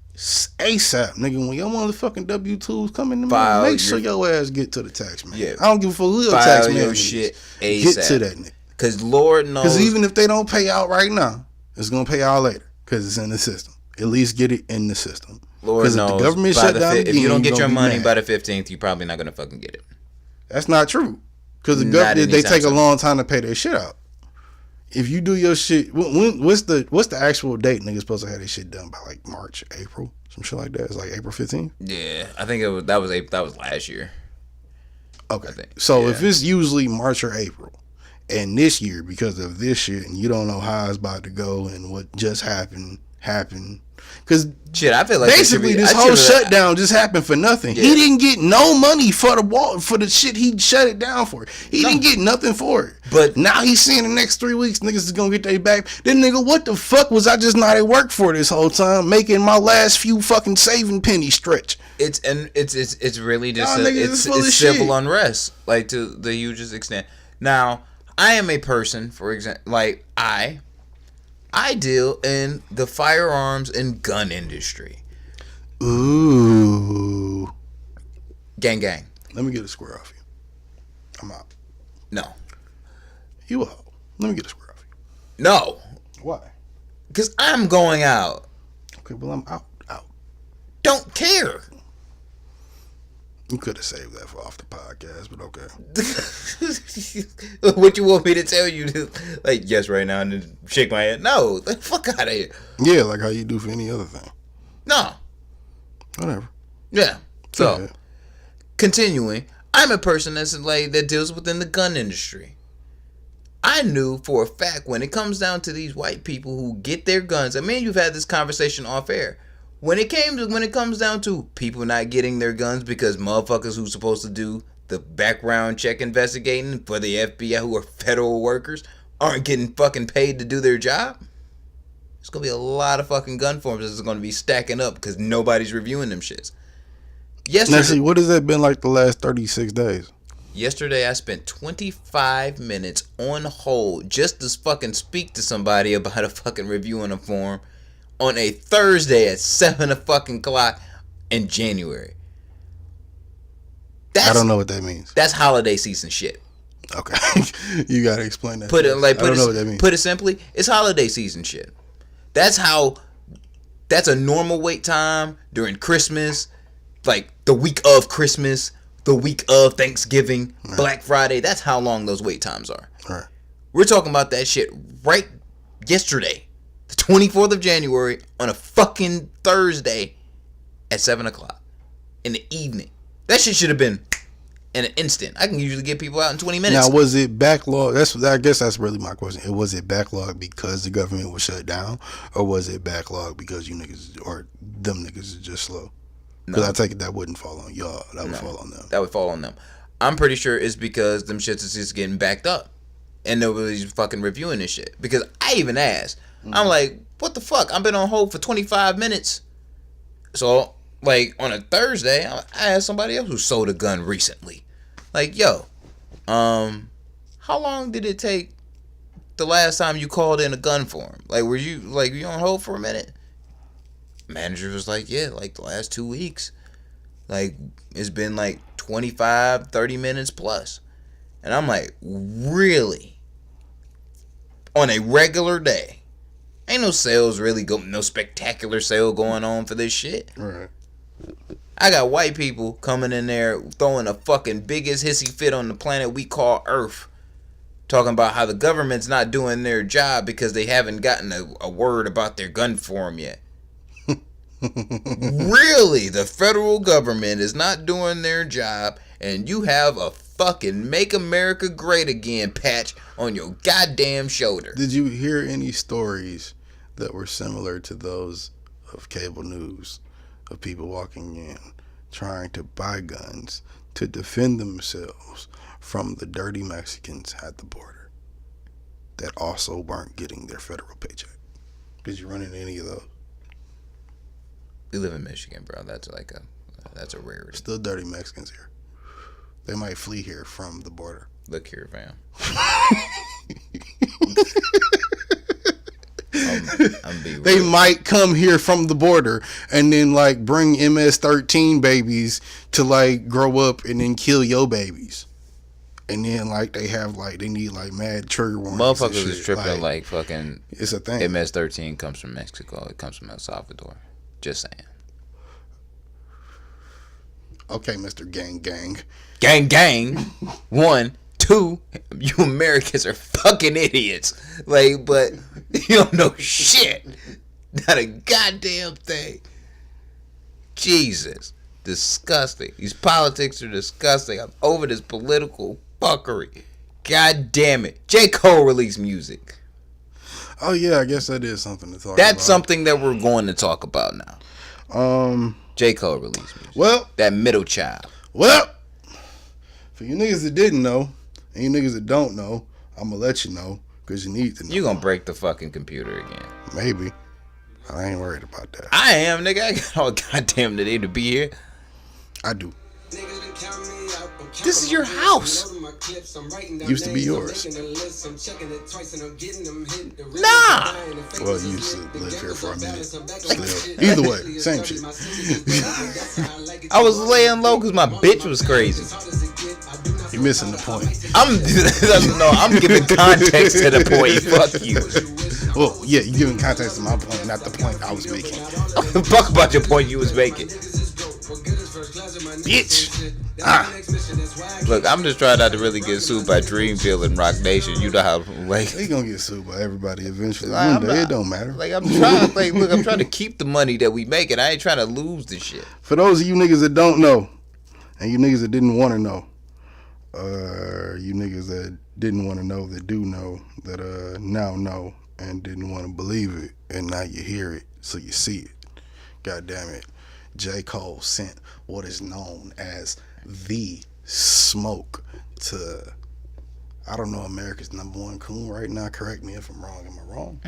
ASAP, nigga, when your motherfucking W-2s come in the mail, make sure your ass get to the tax man. Yeah. I don't give a fuck who your tax man is. Shit ASAP. Get to that nigga. Cause Lord knows. Cause even if they don't pay out right now, it's gonna pay out later. Cause it's in the system. At least get it in the system. Lord knows. If the government shut down again, if you don't get your money by the 15th, you're probably not gonna fucking get it. That's not true. Cause the government they take a long time to pay their shit out. If you do your shit, what's the actual date niggas supposed to have their shit done by, like March, April, some shit like that? It's like April 15th. Yeah, I think that was last year. Okay, so if it's usually March or April, and this year because of this shit, and you don't know how it's about to go and what just happened happen. Because shit, I feel like basically this whole shutdown just happened for nothing. Yeah. He didn't get no money for the shit he shut it down for. He didn't get nothing for it. But now he's saying the next 3 weeks niggas is gonna get their back. Then nigga, what the fuck was I just not at work for this whole time, making my last few fucking saving pennies stretch? It's really just it's civil unrest, like, to the hugest extent. Now, I am a person, for example, like I deal in the firearms and gun industry. Ooh. Gang, gang. Let me get a square off you. I'm out. No. You out. Let me get a square off you. No. Why? Because I'm going out. Okay, well, I'm out. Don't care. You could have saved that for off the podcast, but okay. What you want me to tell you? Like, yes, right now, and then shake my head? No, the fuck out of here. Yeah, like how you do for any other thing. No. Whatever. Yeah. So, continuing, I'm a person that deals within the gun industry. I knew for a fact when it comes down to these white people who get their guns. I mean, you've had this conversation off air. When it comes down to people not getting their guns because motherfuckers who's supposed to do the background check investigating for the FBI, who are federal workers, aren't getting fucking paid to do their job, there's going to be a lot of fucking gun forms that's going to be stacking up because nobody's reviewing them shits. Yesterday, now see, what has that been like the last 36 days? Yesterday, I spent 25 minutes on hold just to fucking speak to somebody about a fucking review on a form on a Thursday at 7 o'clock in January. I don't know what that means. That's holiday season shit. Okay. You gotta explain that. I don't know what that means. Put it simply, it's holiday season shit. That's a normal wait time during Christmas, like the week of Christmas, the week of Thanksgiving, right. Black Friday. That's how long those wait times are. Right. We're talking about that shit right yesterday. The 24th of January on a fucking Thursday at 7 o'clock in the evening. That shit should have been in an instant. I can usually get people out in 20 minutes. Now, was it backlog? I guess that's really my question. Was it backlog because the government was shut down, or was it backlog because you niggas or them niggas is just slow? Because I take it that wouldn't fall on y'all. That would fall on them. That would fall on them. I'm pretty sure it's because them shits is just getting backed up, and nobody's fucking reviewing this shit. Because I even asked. I'm like, what the fuck? I've been on hold for 25 minutes. So, like, on a Thursday, I asked somebody else who sold a gun recently. Like, yo, how long did it take the last time you called in a gun for him? Like, were you on hold for a minute? Manager was like, yeah, like the last 2 weeks. Like, it's been like 25, 30 minutes plus. And I'm like, really? On a regular day? Ain't no sales really no spectacular sale going on for this shit. Right. I got white people coming in there throwing a fucking biggest hissy fit on the planet we call Earth. Talking about how the government's not doing their job because they haven't gotten a word about their gun form yet. Really? The federal government is not doing their job and you have a fucking Make America Great Again patch on your goddamn shoulder. Did you hear any stories that were similar to those of cable news of people walking in trying to buy guns to defend themselves from the dirty Mexicans at the border that also weren't getting their federal paycheck? Did you run into any of those? We live in Michigan, bro. That's a rarity. Still dirty Mexicans here. They might flee here from the border. Look here, fam. They might come here from the border and then like bring MS-13 babies to like grow up and then kill your babies. And then like they need like mad trigger warnings. Motherfuckers is tripping like fucking. It's a thing. MS-13 comes from Mexico. It comes from El Salvador. Just saying. Okay, Mr. Gang. Gang. 1, 2, you Americans are fucking idiots. Like, but you don't know shit. Not a goddamn thing. Jesus. Disgusting. These politics are disgusting. I'm over this political fuckery. God damn it. J. Cole released music. Oh yeah, I guess that is something to talk about. That's something that we're going to talk about now. J. Cole released music. Well, that middle child. Well, for you niggas that didn't know, and you niggas that don't know, I'm gonna let you know because you need to know. You gonna break the fucking computer again? Maybe. I ain't worried about that. I am, nigga. I got all goddamn today to be here. I do. This is your house. Used to be yours. Nah. Well, you used to live here for a minute. Still. Either way, same shit. I was laying low because my bitch was crazy. You're missing the point. I'm giving context to the point. Fuck you. Well, yeah, you're giving context to my point, not the point I was making. Fuck about your point you was making. Bitch. Look, I'm just trying not to really get sued by Dreamville and Rock Nation. You know how they gonna get sued by everybody eventually. One day, it don't matter. Like I'm trying, I'm trying to keep the money that we make, and I ain't trying to lose the shit. For those of you niggas that don't know, and you niggas that didn't want to know, you niggas that didn't want to know that do know that now know and didn't want to believe it, and now you hear it, so you see it. God damn it, J. Cole sent what is known as the smoke to, I don't know, America's #1 coon right now. Correct me if I'm wrong. Am I wrong?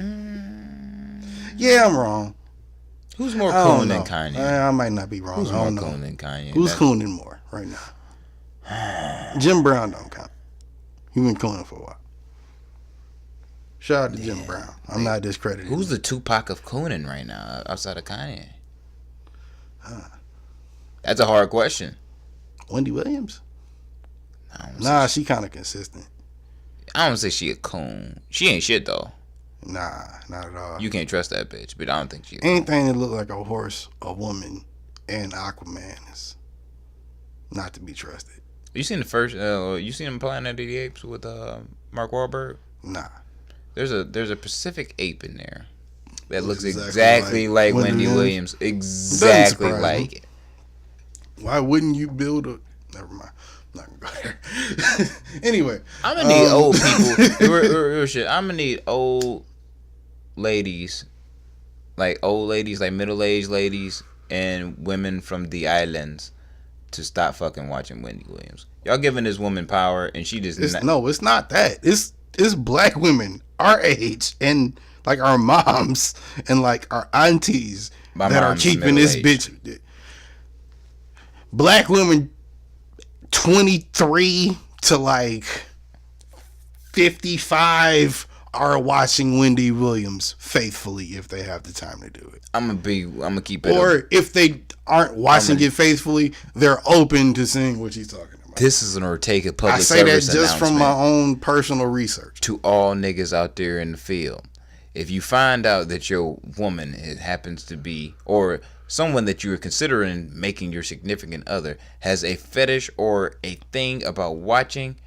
Yeah, I'm wrong. Who's more coon than Kanye? I might not be wrong. Who's more coon than Kanye? Who's cooning more right now? Jim Brown don't count. He been cooning for a while. Shout out to Jim Brown. I'm not discrediting. Who's the Tupac of cooning right now outside of Kanye? That's a hard question. Wendy Williams? Nah, she kind of consistent. I don't say she a coon. She ain't shit though. Nah, not at all. You can't trust that bitch, but I don't think she. Anything that look like a horse, a woman, and Aquaman is not to be trusted. You seen the first? You seen him Planet of the Apes with Mark Wahlberg? Nah. There's a Pacific ape in there that looks exactly like Wendy Williams. Exactly like it. Why wouldn't you build a? Never mind. I'm not gonna go there. Anyway, I'm gonna need old people. Real shit. I'm gonna need old ladies, like middle-aged ladies and women from the islands, to stop fucking watching Wendy Williams. Y'all giving this woman power, and she just no. It's not that. It's black women our age and like our moms and like our aunties that are keeping this bitch. Black women 23 to like 55 are watching Wendy Williams faithfully if they have the time to do it. I'm gonna keep it. Or if they aren't watching it faithfully, they're open to seeing what she's talking about. This is an Ortega public service announcement. I say that just from my own personal research. To all niggas out there in the field. If you find out that your woman happens to be, or someone that you are considering making your significant other, has a fetish or a thing about watching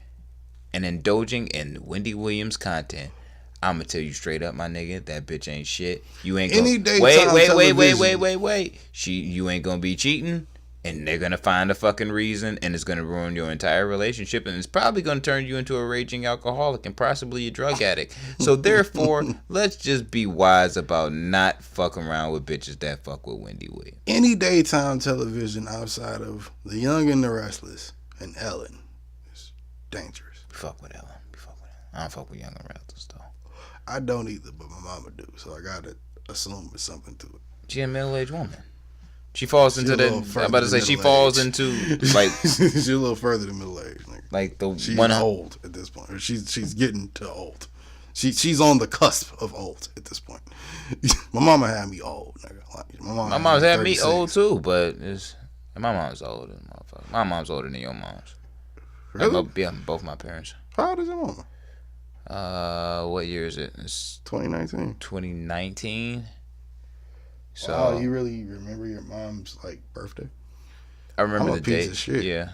and indulging in Wendy Williams content, I'm gonna tell you straight up, my nigga, that bitch ain't shit. You ain't gonna wait. You ain't gonna be cheating, and they're gonna find a fucking reason, and it's gonna ruin your entire relationship, and it's probably gonna turn you into a raging alcoholic and possibly a drug addict. So therefore, let's just be wise about not fucking around with bitches that fuck with Wendy Williams. Any daytime television outside of The Young and the Restless and Ellen is dangerous. Fuck with Ellen. I don't fuck with Young and Restless though. I don't either, but my mama do, so I gotta assume it's something to it. She a middle-aged woman. She falls into the. I'm about to say she falls into like. She's a little further than middle age. Like the she's old at this point. She's getting to old. She's on the cusp of old at this point. My mama had me old, nigga. Like, my mom's had me old too, but my mom's older than motherfucker. My mom's older than your mom's. Really? Yeah, both my parents. How old is your mama? What year is it? It's 2019. 2019. So wow, you really remember your mom's like birthday? I remember the date. I'm a piece of shit. Yeah.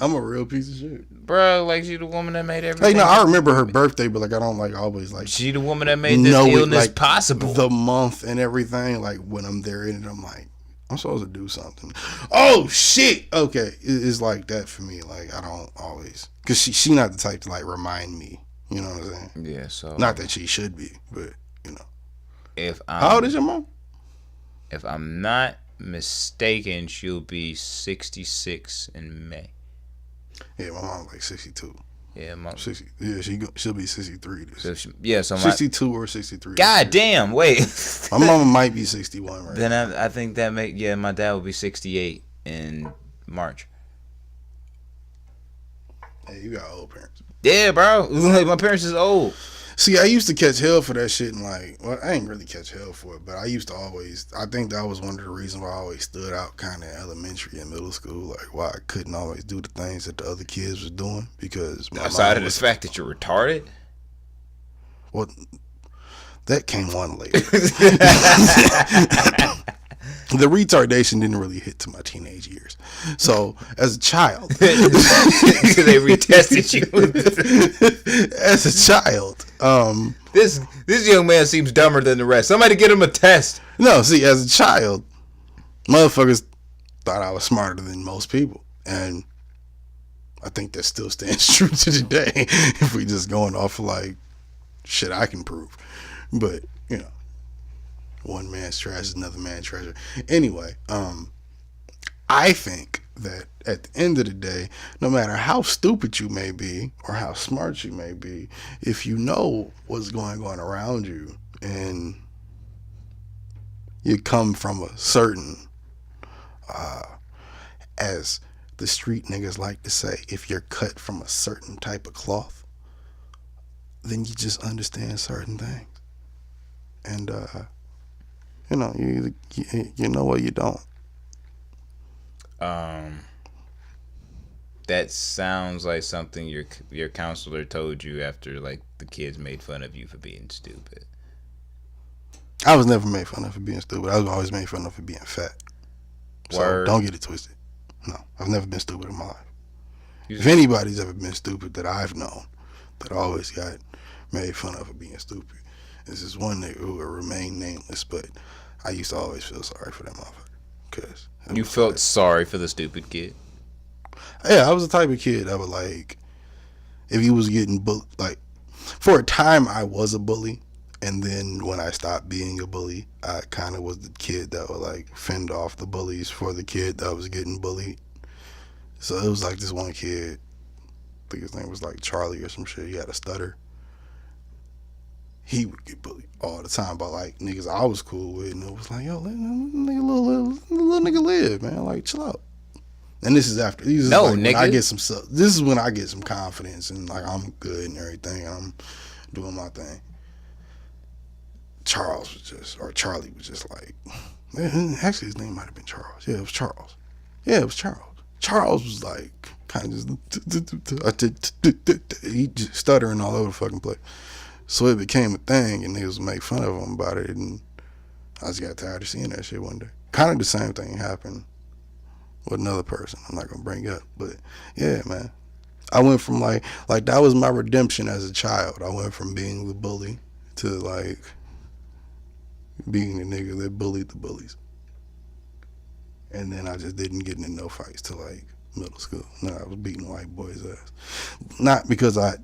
I'm a real piece of shit. Bro, like she the woman that made everything. Like, no, I remember her birthday, but like I don't like always like. She the woman that made this illness possible. The month and everything. Like when I'm there in it, I'm like, I'm supposed to do something. Oh shit. Okay, it's like that for me. Like I don't always, cause she not the type to like remind me You know what I'm saying? Yeah. So Not that she should be, but you know. if How old is your mom? If I'm not mistaken, she'll be 66 in May. Yeah, my mom's like 62. Yeah, mom. 60. Yeah, she'll be 63. So so 62 or 63. God damn! Wait. My mama might be 61 right Then now. I think that my dad will be 68 in March. Hey, you got old parents. Yeah, bro. Like my parents is old. See, I used to catch hell for that shit, and like, well, I ain't really catch hell for it, but I used to always. I think that was one of the reasons why I always stood out, kind of elementary and middle school, like why I couldn't always do the things that the other kids was doing because my Outside of mom the was, fact that you're retarded. well, that came one later. The retardation didn't really hit to my teenage years. So as a child, So they retested you. as a child, This young man seems dumber than the rest. Somebody get him a test. no, see, as a child, motherfuckers thought I was smarter than most people, and I think that still stands true to today. If we just going off of like shit I can prove, but you know, one man's trash is another man's treasure. Anyway, I think that at the end of the day, no matter how stupid you may be or how smart you may be, if you know what's going on around you and you come from a certain, as the street niggas like to say, if you're cut from a certain type of cloth, then you just understand certain things. And, you know, you know what you don't. That sounds like something your counselor told you after like the kids made fun of you for being stupid. I was never made fun of for being stupid. I was always made fun of for being fat. So Word. don't get it twisted. No, I've never been stupid in my life. If anybody's ever been stupid that I've known, that always got made fun of for being stupid, this is one nigga who will remain nameless, but I used to always feel sorry for that motherfucker. Cause You felt sorry for the stupid kid. Yeah, I was the type of kid that would like, if he was getting like, for a time I was a bully, and then when I stopped being a bully, I kind of was the kid that would like fend off the bullies for the kid that was getting bullied. So it was like this one kid, I think his name was like Charlie or some shit. He had a stutter. He would get bullied all the time by like niggas I was cool with, and it was like, yo, let little nigga live, man. Like, chill out. And this is after. This is No, like when nigga. I get some. This is when I get some confidence and like I'm good and everything. And I'm doing my thing. Charlie was just like. Actually, his name might have been Charles. Yeah, it was Charles. Yeah, it was Charles. Charles was like kind of just he just stuttering all over the fucking place. So it became a thing, and niggas would make fun of him about it, and I just got tired of seeing that shit one day. Kind of the same thing happened with another person I'm not gonna bring up, but yeah, man. I went from like that was my redemption as a child. I went from being the bully to like being the nigga that bullied the bullies. And then I just didn't get into no fights till like middle school. No, I was beating white boys' ass. Not because I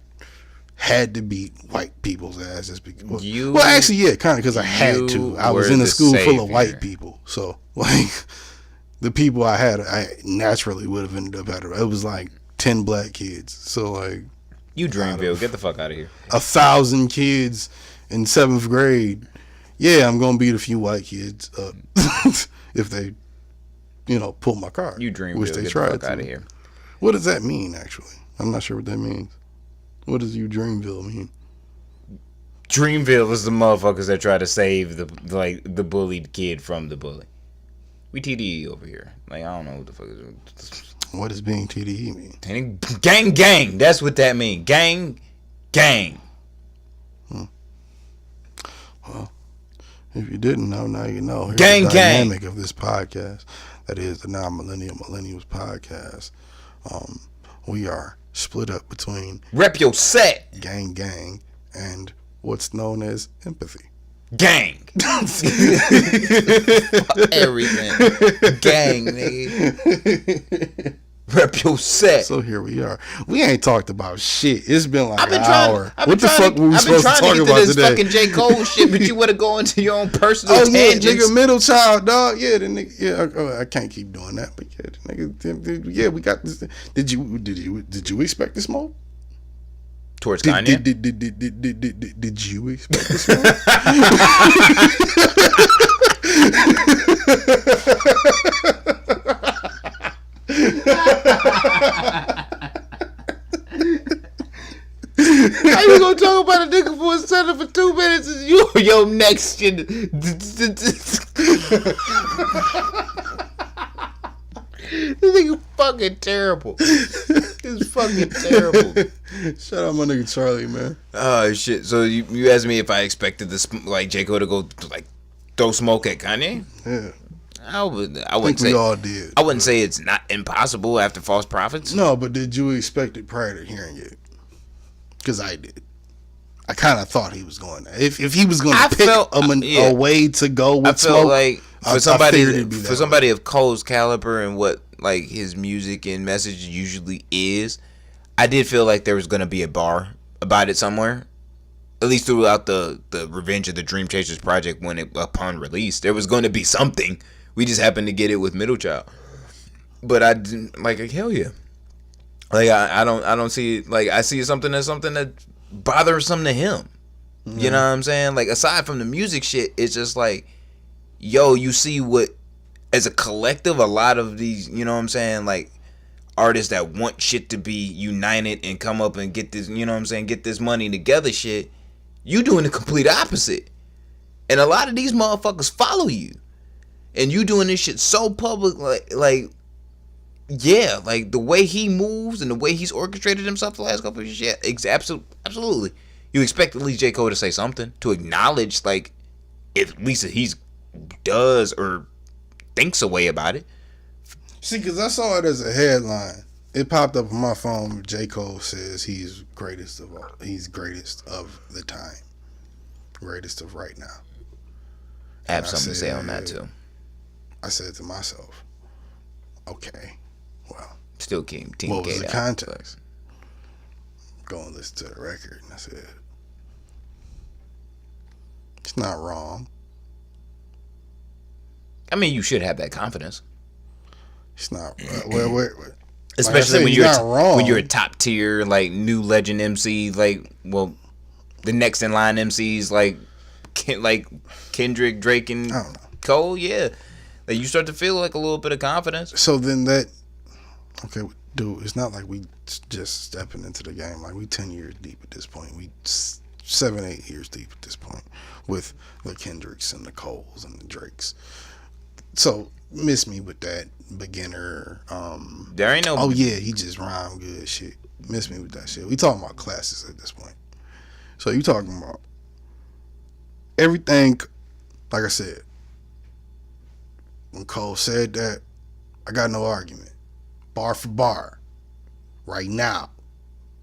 had to beat white people's ass. Just because, well, actually, yeah, kind of because I had to. I was in a school full of white people. So, like, the people I had, I naturally would have ended up at it. It was like 10 black kids. So, like. You Dreamville, get the fuck out of here. 1,000 kids in 7th grade. Yeah, I'm going to beat a few white kids up if they, pull my card. You Dreamville, which they get tried the fuck to. out of here. What does that mean, actually? I'm not sure what that means. What does you Dreamville mean? Dreamville is the motherfuckers that try to save the bullied kid from the bully. We TDE over here. Like, I don't know what the fuck is. What does being TDE mean? Gang. That's what that means. Gang. Well, if you didn't know, now you know. Here's Gang. the dynamic of this podcast. That is the Non-Millennial Millennials podcast. We are split up between Rep your set. gang and what's known as empathy. Gang. Everything. Gang, nigga. Rep your set. So here we are. We ain't talked about shit. It's been like an trying, hour. What the fuck were we supposed to talk about this today? Fucking J. Cole shit, but you want to go into your own personal Oh yeah, tangents. nigga, middle child, dog. Yeah, the nigga. Yeah, I can't keep doing that, but yeah, the nigga. Yeah, we got this. Did you expect the smoke? Towards Kanye? Did you expect the smoke? How you gonna talk about a nigga for a second for 2 minutes? Is you your next shit? This nigga fucking terrible. It's fucking terrible. Shout out my nigga Charlie, man. Oh shit! So you asked me if I expected this like J. Cole to go like throw smoke at Kanye? Yeah, I wouldn't think say we all did. I wouldn't say it's not impossible after False Prophets. No, but did you expect it prior to hearing it? Because I did. I kind of thought he was going there. If he was going to pick a way to go with I felt smoke, like for somebody somebody of Cole's caliber and what like his music and message usually is, I did feel like there was going to be a bar about it somewhere. At least throughout the Revenge of the Dream Chasers project when it upon release, there was going to be something. We just happened to get it with Middle Child. But I didn't like hell yeah. Like I don't see it, like I see something that bothersome to him. Mm-hmm. You know what I'm saying? Like aside from the music shit, it's just like, yo, you see what as a collective, a lot of these, you know what I'm saying, like artists that want shit to be united and come up and get this, you know what I'm saying, get this money together shit, you doing the complete opposite. And a lot of these motherfuckers follow you. And you doing this shit so public, like yeah, like the way he moves and the way he's orchestrated himself the last couple of years, yeah, absolutely. You expect at least J. Cole to say something, to acknowledge, like, at least he's does or thinks a way about it. See, because I saw it as a headline. It popped up on my phone. J. Cole says he's greatest of all. He's greatest of the time. Greatest of right now. I have something to say on that, too. I said to myself, okay, well. Still Team what was K the context? Go and listen to the record. And I said, it's not wrong. I mean, you should have that confidence. It's not. Especially when you're a top tier, like, new legend MC, like, well, the next in line MCs, like Kendrick, Drake, and Cole, yeah. Like, you start to feel like a little bit of confidence. So then okay, dude, it's not like we just stepping into the game. Like, we 10 years deep at this point. We 7, 8 years deep at this point with the Kendricks and the Coles and the Drakes. So, miss me with that beginner. There ain't no. Oh, yeah, he just rhyme good shit. Miss me with that shit. We talking about classes at this point. So, you talking about everything, like I said, when Cole said that, I got no argument. Bar for bar. Right now,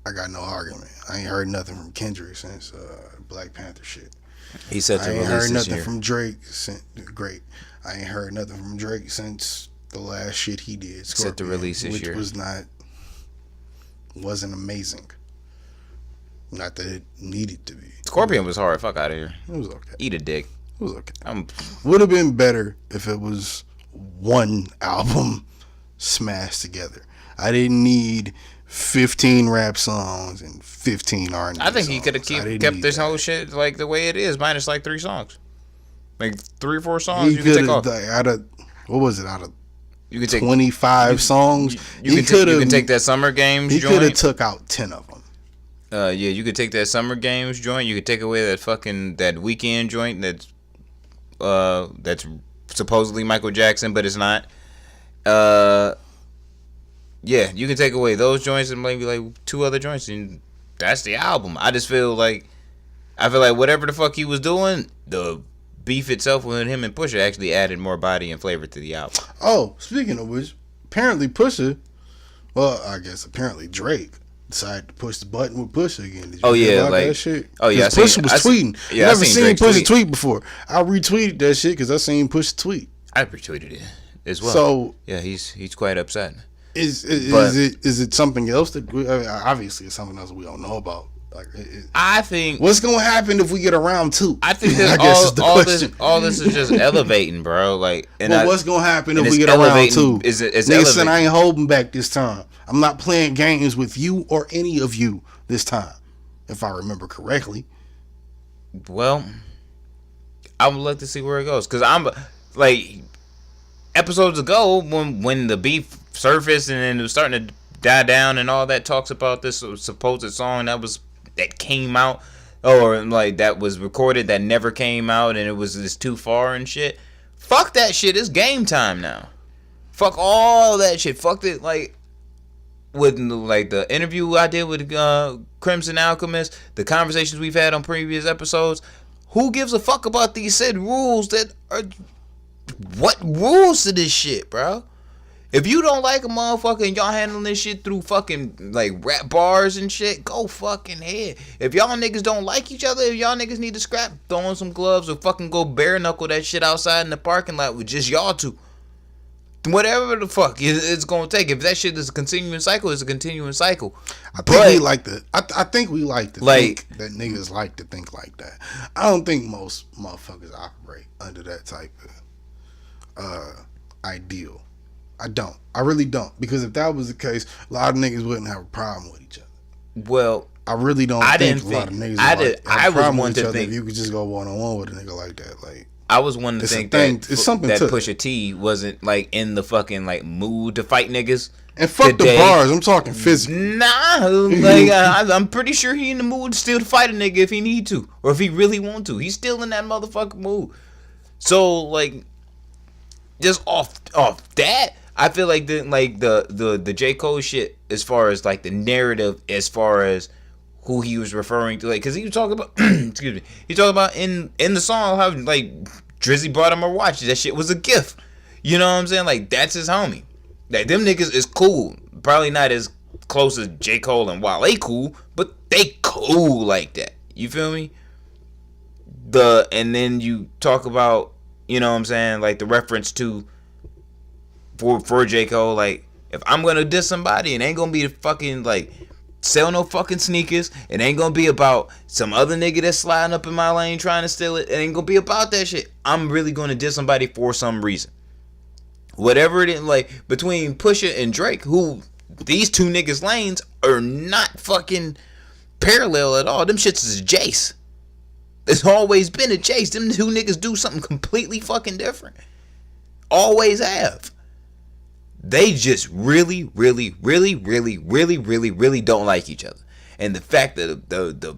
I got no argument. I ain't heard nothing from Kendrick since Black Panther shit. He said to I ain't release heard this nothing year. from Drake since great. I ain't heard nothing from Drake since the last shit he did. Scorpion, Set to release this year, which wasn't amazing. Not that it needed to be. Scorpion was hard. Fuck out of here. It was okay. Eat a dick. It was okay. Would have been better if it was one album smashed together. I didn't need 15 rap songs and 15 R&B I think songs. he could have kept this whole shit like the way it is, minus like 3 songs. Like 3 or 4 songs you could take off. Out of, what was it, out of you could take 25 songs? You can take that Summer Games joint. He could have took out 10 of them. Yeah, you could take that Summer Games joint. You could take away that Weekend joint that's supposedly Michael Jackson, but it's not. Yeah, you can take away those joints and maybe like 2 other joints, and that's the album. I feel like whatever the fuck he was doing, the beef itself with him and Pusha actually added more body and flavor to the album. Oh, speaking of which, apparently apparently Drake decided to push the button with Pusha again. Did you hear about that shit? Oh yeah, Pusha was tweeting. Yeah, I never seen Pusha Pusha tweet before. I retweeted that shit because I seen Pusha tweet. I retweeted it as well. So yeah, he's quite upset. Is it something else that obviously it's something else we don't know about? Like, I think what's gonna happen if we get a round 2? I think that all this is just elevating, bro. Like, what's gonna happen if we get a round 2? Nigga said I ain't holding back this time. I'm not playing games with you or any of you this time, if I remember correctly. Well, I would like to see where it goes, because I'm like, episodes ago when the beef surfaced and then it was starting to die down and all that, talks about this supposed song that came out, or like that was recorded that never came out, and it was just too far and shit. Fuck that shit. It's game time now. Fuck all that shit. Fuck it. Like, with like the interview I did with Crimson Alchemist, the conversations we've had on previous episodes. Who gives a fuck about these said rules that are? What rules to this shit, bro? If you don't like a motherfucker and y'all handling this shit through fucking like rap bars and shit, go fucking head. If y'all niggas don't like each other, if y'all niggas need to scrap, throw on some gloves or fucking go bare knuckle that shit outside in the parking lot with just y'all two. Whatever the fuck it's gonna take. If that shit is a continuing cycle, it's a continuing cycle. I think we like to. I think we like to think that niggas like to think like that. I don't think most motherfuckers operate under that type of ideal. I don't. I really don't. Because if that was the case, a lot of niggas wouldn't have a problem with each other. Well, I really don't think a lot of niggas have a problem with each other if you could just go one-on-one with a nigga like that. Like, I was one to think that Pusha T wasn't like in the fucking like mood to fight niggas. And fuck today. The bars, I'm talking physical. Nah, like I'm pretty sure he in the mood still to fight a nigga if he need to, or if he really want to. He's still in that motherfucking mood. So like, just off that, I feel like the J. Cole shit, as far as like the narrative, as far as who he was referring to, like, because he was talking about excuse me, he talking about in the song how like Drizzy brought him a watch. That shit was a gift. You know what I'm saying? Like, that's his homie. Like, them niggas is cool. Probably not as close as J. Cole and Wale cool, but they cool like that. You feel me? And then you talk about, you know what I'm saying, like the reference to for J. Cole, like, if I'm gonna diss somebody, it ain't gonna be the fucking like sell no fucking sneakers. It ain't gonna be about some other nigga that's sliding up in my lane trying to steal it. It ain't gonna be about that shit. I'm really gonna diss somebody for some reason. Whatever it is, like between Pusha and Drake, who these two niggas' lanes are not fucking parallel at all. Them shits is a Jace. It's always been a chase. Them two niggas do something completely fucking different. Always have. They just really, really, really, really, really, really, really don't like each other. And the fact that the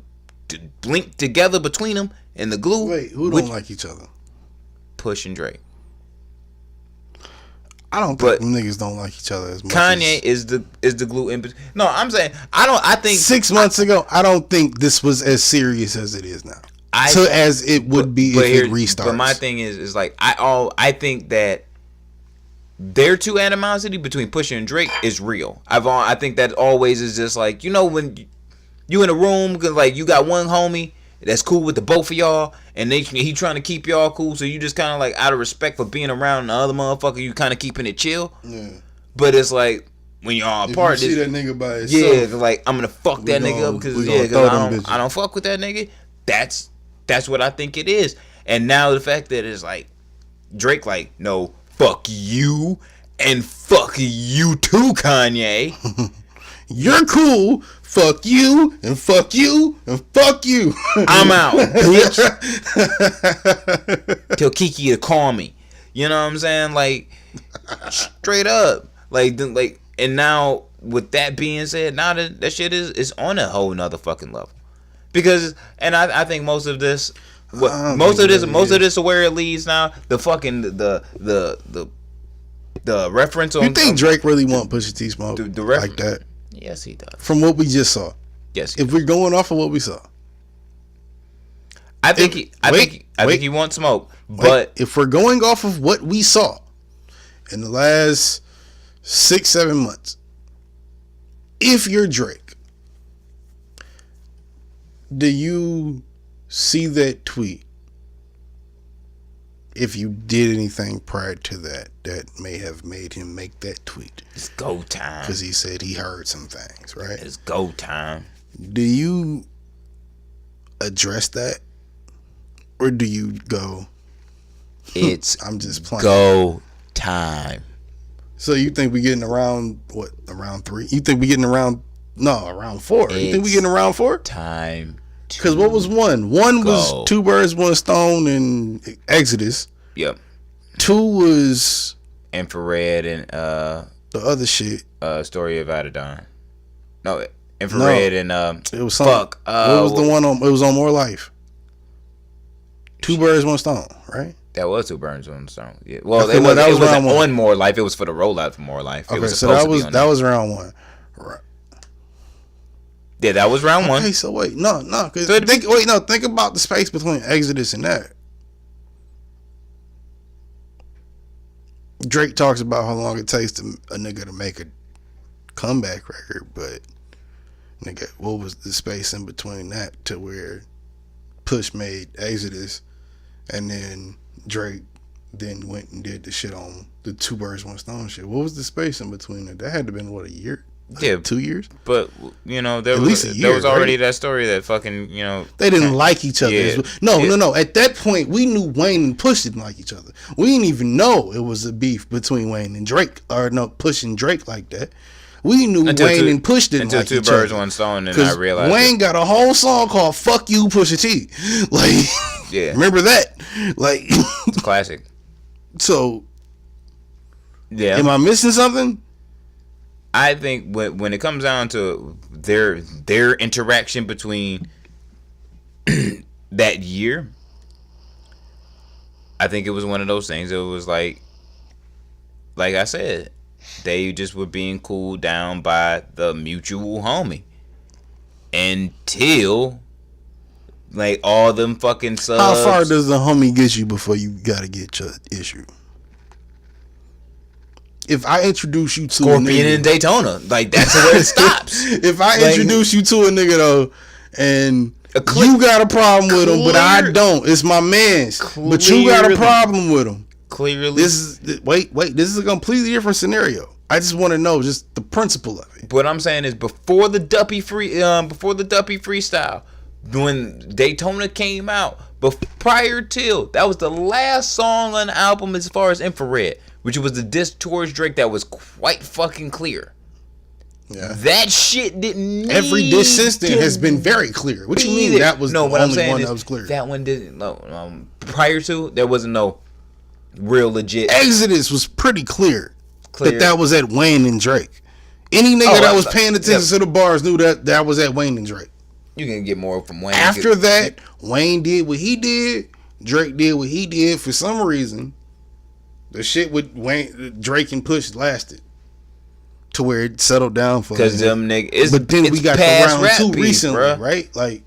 link together between them and the glue. Wait, who don't like each other? Push and Drake. I don't think them niggas don't like each other as much. Kanye is the glue in between. No, I'm saying I think 6 months ago, I don't think this was as serious as it is now. As it would be if it restarts. But my thing is like I think that their two animosity between Pusha and Drake is real. I think that always is just like, you know, when you in a room, like you got one homie that's cool with the both of y'all, and he trying to keep y'all cool, so you just kind of like out of respect for being around the other motherfucker, you kind of keeping it chill. Yeah. But it's like when y'all apart, you see that nigga by himself, yeah, like I'm gonna fuck that nigga up because I don't fuck with that nigga. That's what I think it is. And now the fact that it's like Drake, like, no, fuck you and fuck you too, Kanye. You're cool. Fuck you and fuck you and fuck you. I'm out, bitch. Tell Kiki to call me. You know what I'm saying? Like, straight up. Like, and now with that being said, now that shit is on a whole nother fucking level. Because, and I think most of this, most of this, where it leads now. The fucking the reference on. You think Drake really want Pusha T smoke like that? Yes, he does. From what we just saw. Yes. If we're going off of what we saw, I think he wants smoke. But if we're going off of what we saw in the last 6-7 months, if you're Drake, do you see that tweet if you did anything prior to that may have made him make that tweet. It's go time. Because he said he heard some things, right? It's go time. Do you address that? Or do you go, it's I'm just playing? Go time. So you think we getting around, what, around 3? You think we getting around, no, around 4. You think we getting around 4? Time. Because what was 1? 1 was 2 birds, 1 stone and Exodus. Yep. 2 was Infrared and the other shit. Story of Adidon. No, Infrared and it was something. fuck. What was the one on? It was on More Life. 2 birds, 1 stone, right? That was 2 birds, 1 stone. Yeah. Well, Okay, it wasn't round 1. on More Life. It was for the rollout for More Life. Okay, it was so that was round 1. Right. Yeah, that was round 1. Okay, so wait, no, because think about the space between Exodus and that. Drake talks about how long it takes a nigga to make a comeback record, but nigga, what was the space in between that to where Push made Exodus, and then Drake then went and did the shit on the 2 birds, 1 stone shit? What was the space in between that? That had to have been what, a year? Yeah, 2 years. But there At was least a year, there was already right? that story that fucking they didn't like each other. Yeah. No. At that point, we knew Wayne and Push didn't like each other. We didn't even know it was a beef between Wayne and Drake, or no, Push and Drake like that. We knew Wayne and Push didn't like each other. Until 2 birds, 1 stone, and I realized Wayne got a whole song called "Fuck You, Pusha T." Like, yeah, remember that? Like, it's a classic. So, yeah, am I missing something? I think when it comes down to their interaction between that year, I think it was one of those things. It was like I said, they just were being cooled down by the mutual homie until like all them fucking subs. How far does the homie get you before you gotta get your issue? If I introduce you to Scorpion a nigga, in Daytona, like that's where it stops. If I introduce you to a nigga though, and you got a problem with him, but I don't, it's my man's. But you got a problem with him. Clearly, this is a completely different scenario. I just want to know just the principle of it. What I'm saying is before the Duppy freestyle, when Daytona came out, but prior to that was the last song on the album as far as Infrared, which was the diss towards Drake that was quite fucking clear. Yeah. That shit didn't. Every diss since then has been very clear. What you mean that was the only one that was clear? That one didn't. No, prior to there wasn't no real legit. Exodus was pretty clear. That was at Wayne and Drake. Any nigga that was paying attention to the bars knew that was at Wayne and Drake. You can get more from Wayne. After that, Wayne did what he did. Drake did what he did. For some reason, the shit with Drake and Push lasted to where it settled down for because them niggas. But then we got the round 2 recently, bruh. right? Like,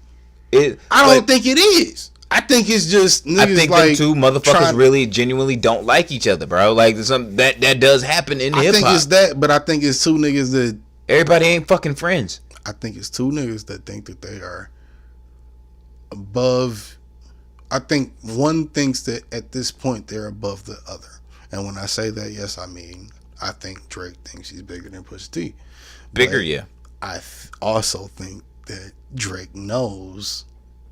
I don't think it is. I think it's just niggas. I think the 2 motherfuckers really genuinely don't like each other, bro. Like that does happen in hip hop. I think it's that, but I think it's 2 niggas that everybody ain't fucking friends. I think it's 2 niggas that think that they are above. I think one thinks that at this point they're above the other. And when I say that, yes, I mean, I think Drake thinks he's bigger than Pusha T. Bigger, yeah. I also think that Drake knows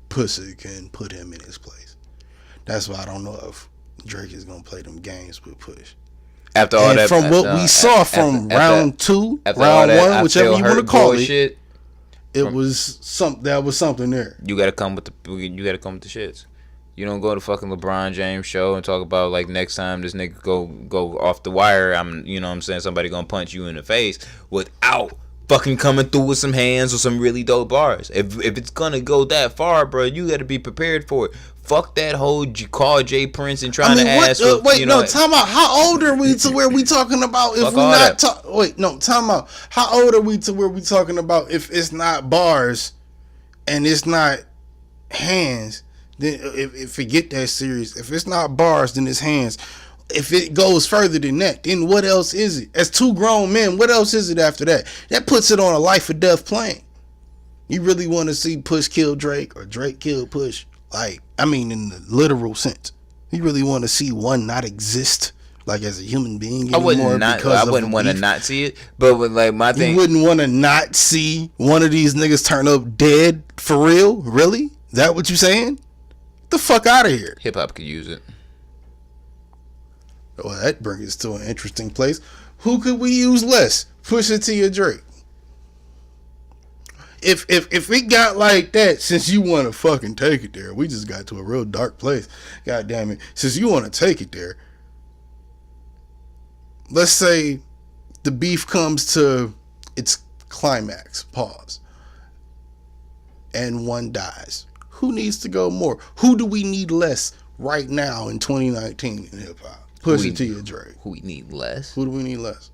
Pusha can put him in his place. That's why I don't know if Drake is going to play them games with Push. After all that, from what we saw from round 2, round 1, whichever you want to call it, it was something there. You gotta come with the shits. You don't go to fucking LeBron James show and talk about like next time this nigga go off the wire, you know what I'm saying, somebody gonna punch you in the face without fucking coming through with some hands or some really dope bars. If it's gonna go that far, bro, you gotta be prepared for it. Fuck that whole call Jay Prince and trying to ask. Time out. How old are we to where we talking about if we not time out. How old are we to where we talking about if it's not bars and it's not hands? Then if forget that serious. If it's not bars, then it's hands. If it goes further than that, then what else is it? As 2 grown men, what else is it after that? That puts it on a life or death plane. You really want to see Push kill Drake or Drake kill Push? Like, I mean, in the literal sense. You really want to see one not exist, like as a human being I anymore? I wouldn't want to not see it, but like my thing, you wouldn't want to not see one of these niggas turn up dead for real? Really? Is that what you saying? Get the fuck out of here. Hip hop could use it. Well, that brings us to an interesting place. Who could we use less, Pusha T or Drake? If it got like that, since you want to fucking take it there, we just got to a real dark place. God damn it. Since you want to take it there, let's say the beef comes to its climax, pause, and one dies. Who needs to go more? Who do we need less right now in 2019 in hip hop? Pusha T or Drake? Who we need less? Who do we need less?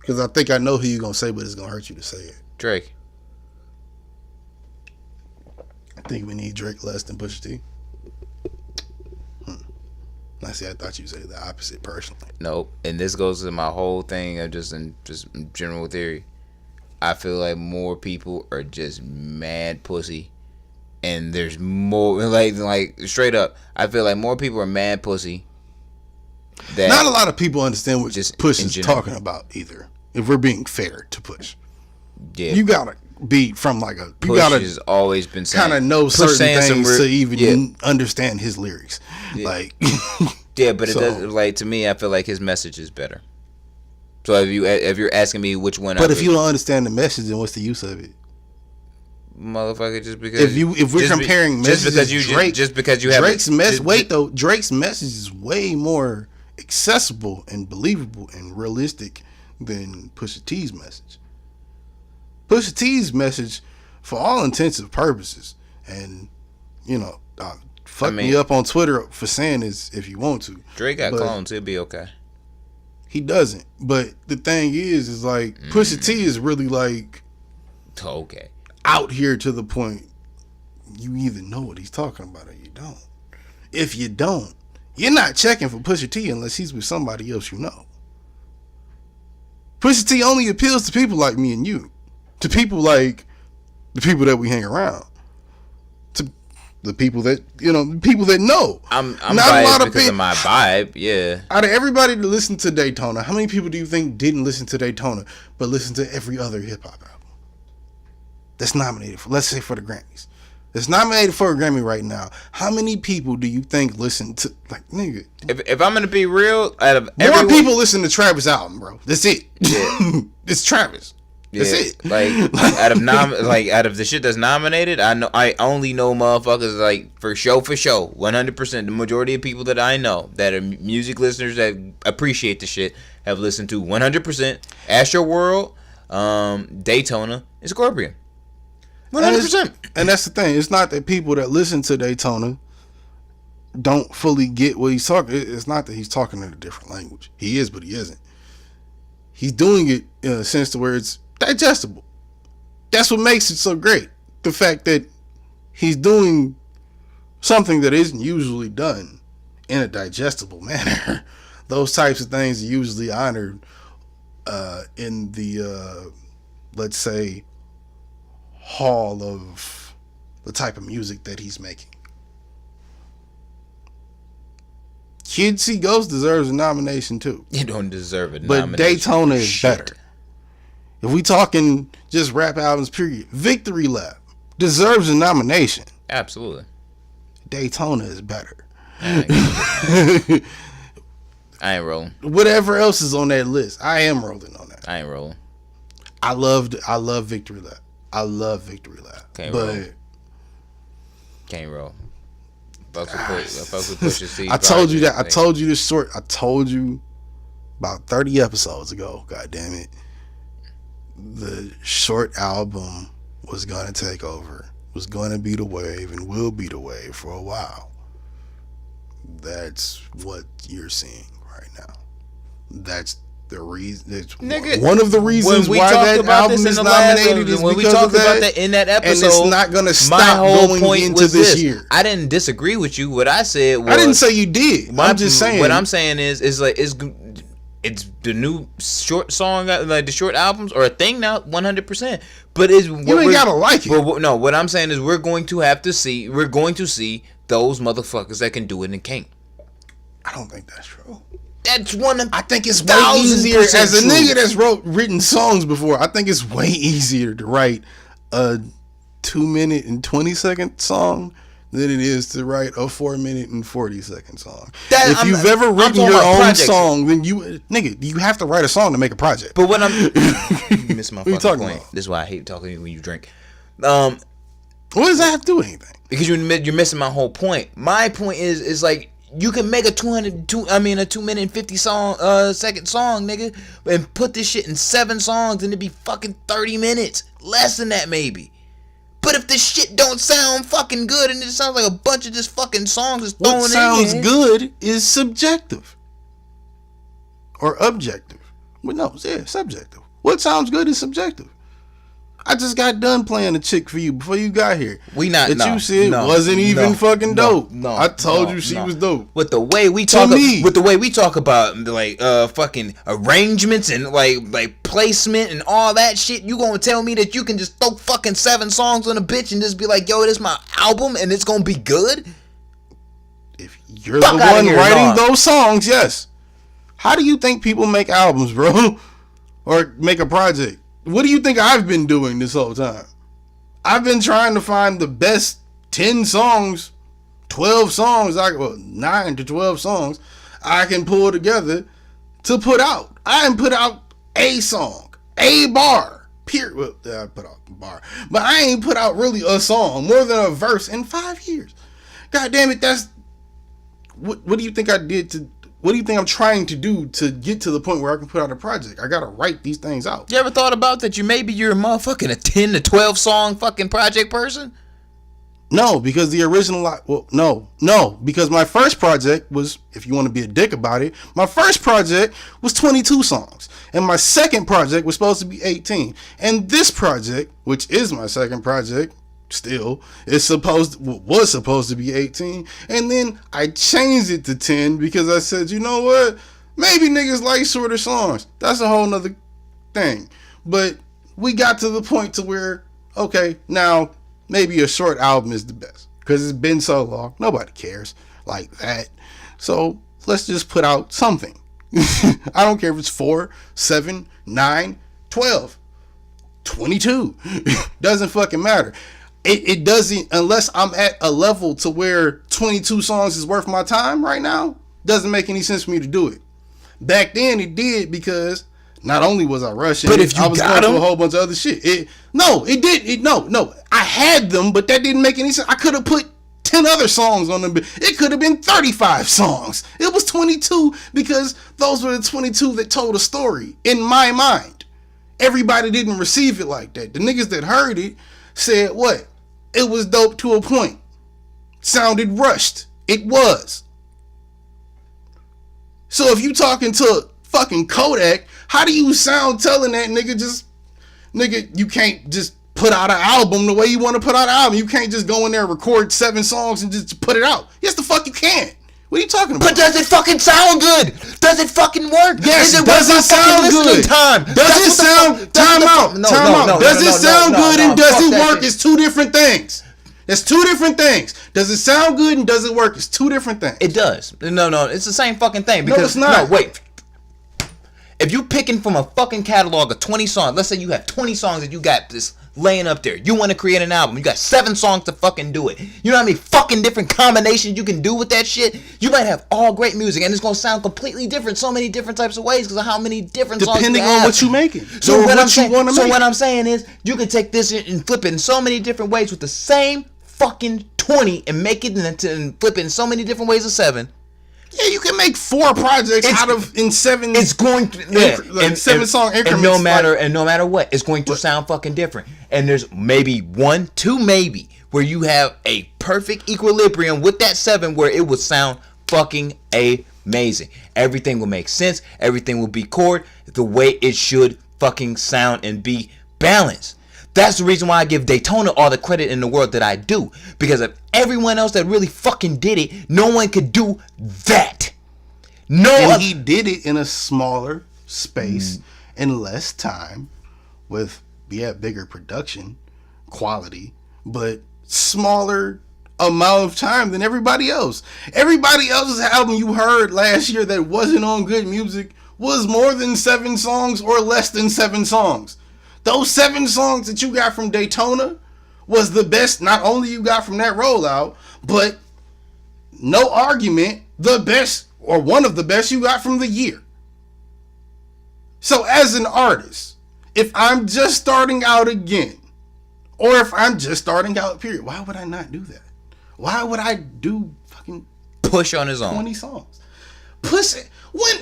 Because I think I know who you're going to say, but it's going to hurt you to say it. Drake. I think we need Drake less than Pusha T. I see. I thought you'd say the opposite personally. Nope. And this goes to my whole thing of just general theory. I feel like more people are just mad pussy, and there's more like straight up. I feel like more people are mad pussy. That not a lot of people understand what just Push is talking about either. If we're being fair to Push, yeah, you gotta be from like a. You Push gotta has always been kind of know certain things to even understand his lyrics. Yeah. Like, yeah, but it does. Like to me, I feel like his message is better. So if you're asking me which one, but if you don't understand the message, then what's the use of it, motherfucker? Just because if we're comparing messages, just because you have Drake's message. Though Drake's message is way more accessible and believable and realistic than Pusha T's message. Pusha T's message, for all intents and purposes, and fuck me up on Twitter for saying this if you want to. Drake got clones, he'll be okay. He doesn't. But the thing is like Pusha T is really like okay out here to the point you either know what he's talking about or you don't. If you don't, you're not checking for Pusha T unless he's with somebody else you know. Pusha T only appeals to people like me and you. To people like the people that we hang around. To the people that, people that know. I'm not biased a lot because of my vibe, yeah. Out of everybody that listened to Daytona, how many people do you think didn't listen to Daytona but listened to every other hip-hop album that's nominated for, let's say, for the Grammys? It's nominated for a Grammy right now. How many people do you think listen to, like, nigga? If I'm gonna be real, out of more people listen to Travis' album, bro. That's it. Yeah. It's Travis. That's it. Like out of the shit that's nominated, I only know motherfuckers like for show 100%. The majority of people that I know that are music listeners that appreciate the shit have listened to 100% Astroworld, Daytona, and Scorpion. 100%. And that's the thing. It's not that people that listen to Daytona don't fully get what he's talking. It's not that he's talking in a different language. He is, but he isn't. He's doing it in a sense to where it's digestible. That's what makes it so great. The fact that he's doing something that isn't usually done in a digestible manner. Those types of things are usually honored in the, let's say, hall of the type of music that he's making. Kids See Ghosts deserves a nomination too. You don't deserve a nomination. But Daytona is better. If we talking just rap albums, period, Victory Lap deserves a nomination. Absolutely. Daytona is better. I ain't rolling. Whatever else is on that list, I am rolling on that. I ain't rolling. I love Victory Lap. I love Victory Lap. Can't roll. Push your seat. I told you that. I told you this short. I told you about 30 episodes ago. God damn it. The short album was going to take over. Was going to be the wave and will be the wave for a while. That's what you're seeing right now. That's the reason. Nigga, one of the reasons why that album is nominated is when because we talked of that, about that in that episode. And it's not going to stop going into this year. I didn't disagree with you. What I said was, I didn't say you did. I'm just saying. What I'm saying is like it's the new short song, like the short albums, are a thing now, 100%. But you ain't gotta like it. But no, what I'm saying is we're going to see those motherfuckers that can do it and can't. I don't think that's true. That's one of I think it's way easier as a nigga that's written songs before. I think it's way easier to write a 2-minute and 20-second song than it is to write a 4-minute and 40-second song. If you've ever written your own song, then you have to write a song to make a project. But when you miss my fucking point. This is why I hate talking to you when you drink. What does that have to do with anything? Because you're missing my whole point. My point is like, you can make a 2-minute and 50 second song, nigga, and put this shit in 7 songs, and it'd be fucking 30 minutes, less than that maybe. But if this shit don't sound fucking good, and it sounds like a bunch of just fucking songs is thrown in, what sounds good is subjective or objective. Well, no, yeah, subjective. What sounds good is subjective. I just got done playing a chick for you before you got here. You said wasn't even fucking dope. I told you she was dope. With the way we talk about like fucking arrangements and like placement and all that shit, you gonna tell me that you can just throw fucking 7 songs on a bitch and just be like, yo, this is my album and it's gonna be good? If you're the one writing those songs, yes. How do you think people make albums, bro? Or make a project? What do you think I've been doing this whole time? I've been trying to find the best 10 songs, 12 songs, 9 to 12 songs I can pull together to put out. I didn't put out a song, a bar, period. Well, I put out a bar, but I ain't put out really a song, more than a verse in 5 years. God damn it, that's... What do you think I did to... What do you think I'm trying to do to get to the point where I can put out a project? I gotta write these things out. You ever thought about that? You're a motherfucking a 10 to 12 song fucking project person? No, because the original... Well, no. Because my first project was, if you want to be a dick about it, my first project was 22 songs. And my second project was supposed to be 18. And this project, which is my second project... still, was supposed to be 18, and then I changed it to 10 because I said, you know what, maybe niggas like shorter songs. That's a whole nother thing. But we got to the point to where, okay, now maybe a short album is the best because it's been so long, nobody cares like that. So let's just put out something. I don't care if it's 4, 7, 9, 12, 22. Doesn't fucking matter. It doesn't, unless I'm at a level to where 22 songs is worth my time right now, doesn't make any sense for me to do it. Back then it did, because not only was I rushing, but if you I was going through a whole bunch of other shit. No, I had them, but that didn't make any sense. I could have put 10 other songs on them. It could have been 35 songs. It was 22 because those were the 22 that told a story in my mind. Everybody didn't receive it like that. The niggas that heard it said what? It was dope to a point. Sounded rushed. It was. So if you talking to fucking Kodak, how do you sound telling that nigga, you can't just put out an album the way you want to put out an album. You can't just go in there and record 7 songs and just put it out. Yes, the fuck you can. What are you talking about? But does it fucking sound good? Does it fucking work? Yes, does it sound good? Does it sound... Time out. Does it sound good and does it work? It's 2 different things. It's 2 different things. Does it sound good and does it work? It's 2 different things. It does. No, it's the same fucking thing. Because, no, it's not. No, wait. If you picking from a fucking catalog of 20 songs, let's say you have 20 songs that you got this laying up there. You want to create an album. You got 7 songs to fucking do it. You know how many fucking different combinations you can do with that shit? You might have all great music and it's going to sound completely different so many different types of ways because of how many different songs you have. Depending on what you making. So what I'm saying is you can take this and flip it in so many different ways with the same fucking 20 and make it and flip it in so many different ways of 7. Yeah, you can make 4 projects in 7. It's going to 7 song increments. And no matter what, it's going to sound fucking different. And there's maybe 1, 2 maybe where you have a perfect equilibrium with that 7 where it would sound fucking amazing. Everything will make sense. Everything will be chord the way it should fucking sound and be balanced. That's the reason why I give Daytona all the credit in the world that I do. Because of everyone else that really fucking did it, no one could do that. And he did it in a smaller space in less time with, bigger production quality, but smaller amount of time than everybody else. Everybody else's album you heard last year that wasn't on Good Music was more than 7 songs or less than 7 songs. Those 7 songs that you got from Daytona was the best not only you got from that rollout, but no argument, the best or one of the best you got from the year. So as an artist, if I'm just starting out again, or if I'm just starting out, period, why would I not do that? Why would I do fucking Push on his own 20 songs? Push it. When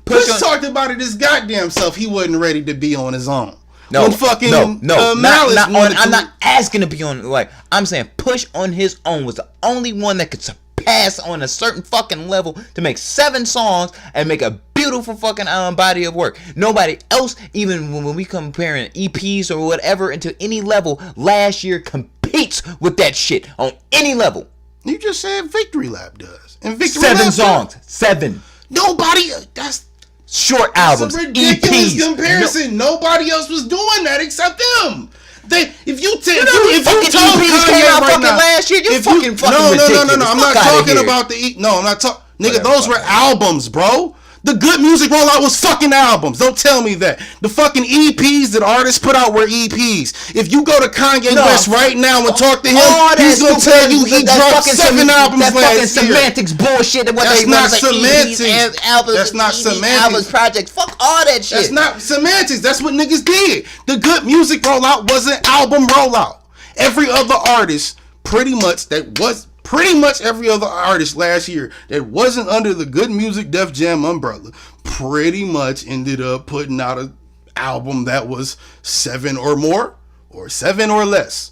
Push talked about it his goddamn self. He wasn't ready to be on his own. No, when fucking Malice I'm not asking to be on. Like, I'm saying, Push on his own was the only one that could surpass on a certain fucking level to make 7 songs and make a beautiful fucking body of work. Nobody else, even when we comparing EPs or whatever into any level, last year competes with that shit on any level. You just said Victory Lap does, and Victory 7 Lap songs, 7. Nobody. That's Short albums, a ridiculous EPs. comparison. Nobody else was doing that except them. If you told EPs came out right fucking now, last year, you're fucking no. ridiculous. I'm not talking about I'm not talking. Nigga, those were albums, bro. The Good Music rollout was fucking albums. Don't tell me that. The fucking EPs that artists put out were EPs. If you go to Kanye West right now and talk to him, he's gonna tell you he dropped 7 albums last year. That fucking semantics bullshit. That's not semantics. That's not semantics. Albums, projects. Fuck all that shit. That's not semantics. That's what niggas did. The Good Music rollout was an album rollout. Every other artist, pretty much every other artist last year that wasn't under the Good Music Def Jam umbrella pretty much ended up putting out an album that was 7 or more or 7 or less.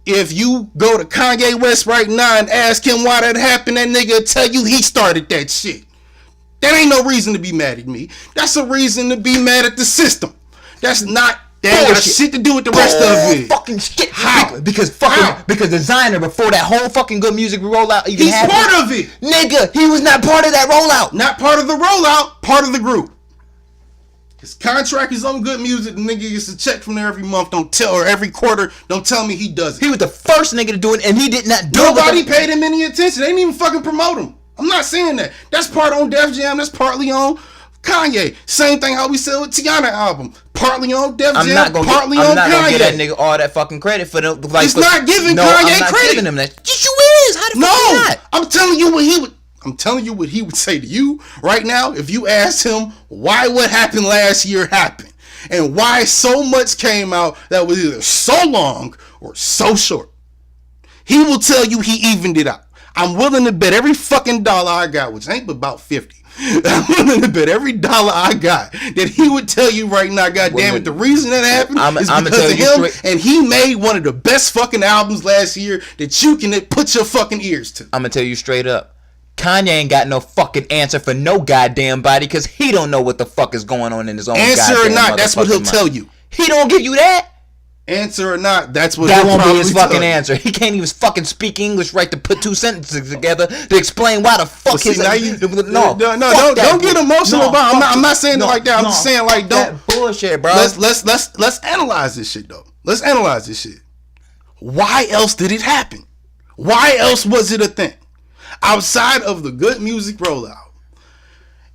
If you go to Kanye West right now and ask him why that happened, that nigga will tell you he started that shit. That ain't no reason to be mad at me. That's a reason to be mad at the system. That ain't got shit to do with the rest of it. Fucking shit. How? Because Designer, before that whole fucking Good Music rollout even happened, he's part of it. Nigga, he was not part of that rollout. Not part of the rollout, part of the group. His contract is on Good Music. The nigga gets a check from there every month. Or every quarter. Don't tell me he does it. He was the first nigga to do it, and he did not do it. Nobody paid him any attention. They didn't even fucking promote him. I'm not saying that. That's part on Def Jam. That's partly on Kanye. Same thing how we sell with Tiana album. Partly on Def Jam, partly on Kanye. I'm not gonna give that nigga all that fucking credit for the like. It's not giving Kanye I'm not credit. Giving him that. Yes, you is. How the fuck not? I'm telling you what he would say to you right now if you asked him why what happened last year happened and why so much came out that was either so long or so short. He will tell you he evened it out. I'm willing to bet every fucking dollar I got, which ain't but about 50. I'm willing to bet every dollar I got that he would tell you right now, goddamn it, the reason that happened is because of him, and he made one of the best fucking albums last year that you can put your fucking ears to. I'm gonna tell you straight up, Kanye ain't got no fucking answer for no goddamn body because he don't know what the fuck is going on in his own answer goddamn or not, that's what he'll tell you. He don't give you that. Answer or not, that's what that won't be his fucking answer. He can't even fucking speak English right to put 2 sentences together to explain why the fuck his don't get emotional about it. I'm not saying it like that. I'm just saying like don't that bullshit, bro. Let's analyze this shit though. Let's analyze this shit. Why else did it happen? Why else was it a thing? Outside of the Good Music rollout.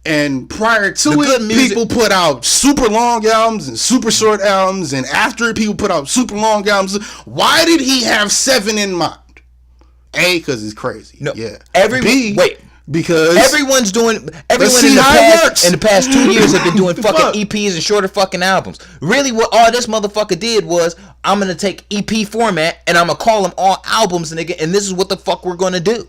And prior to it, people put out super long albums and super short albums. And after it, people put out super long albums. Why did he have 7 in mind? A, because it's crazy. No, yeah. Because everyone in the past 2 years have been doing fucking EPs and shorter fucking albums. Really, what all this motherfucker did was, I'm gonna take EP format and I'm gonna call them all albums, nigga. And this is what the fuck we're gonna do.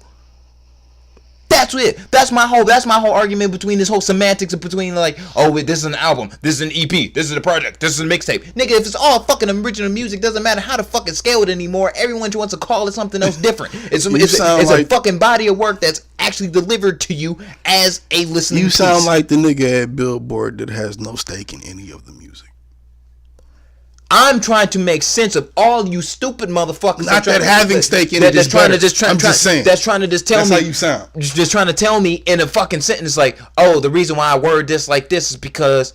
That's it. That's my whole argument between this whole semantics between like, oh wait, this is an album, this is an EP, this is a project, this is a mixtape. Nigga, if it's all fucking original music, doesn't matter how to fucking scale it anymore. Everyone just wants to call it something else different. It's a fucking body of work that's actually delivered to you as a listening piece. You sound like the nigga at Billboard that has no stake in any of the music. I'm trying to make sense of all you stupid motherfuckers. Not that having stake in it is better. I'm just saying. That's trying to just tell me. That's how you sound. Just trying to tell me in a fucking sentence like, oh, the reason why I word this like this is because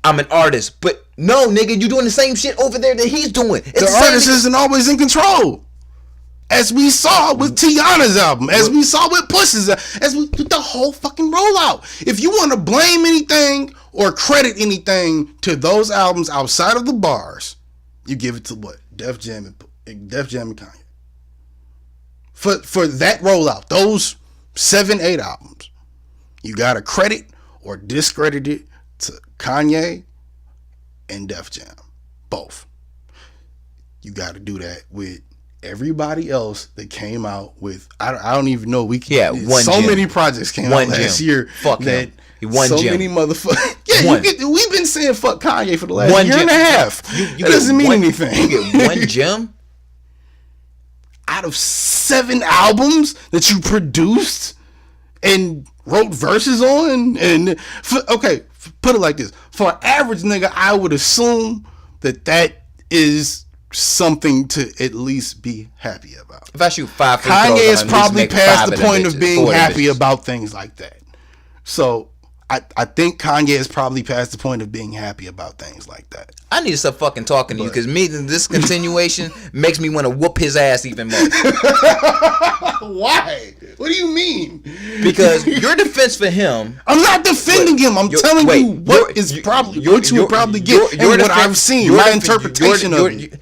I'm an artist. But no, nigga, you doing the same shit over there that he's doing. It's the artist isn't always in control. As we saw with Tiana's album, as we saw with Push's, with the whole fucking rollout. If you want to blame anything or credit anything to those albums outside of the bars, you give it to what? Def Jam and Kanye. For that rollout, those 7-8 albums, you gotta credit or discredit it to Kanye and Def Jam. Both. You gotta do that with everybody else that came out with I don't even know many projects came out last year. Fuck that many motherfuckers. We've been saying fuck Kanye for the last year and a half. It doesn't mean anything. You get one gem out of 7 albums that you produced and wrote verses on. And put it like this: for an average nigga, I would assume that is something to at least be happy about. If I shoot 5 free Kanye throws, is probably past the point of being happy about things like that. So I think Kanye is probably past the point of being happy about things like that. I need to stop fucking talking to you because this continuation makes me want to whoop his ass even more. Why? What do you mean? Because your defense for him. I'm not defending him. I'm telling you what you would probably get and what I've seen. My interpretation of it.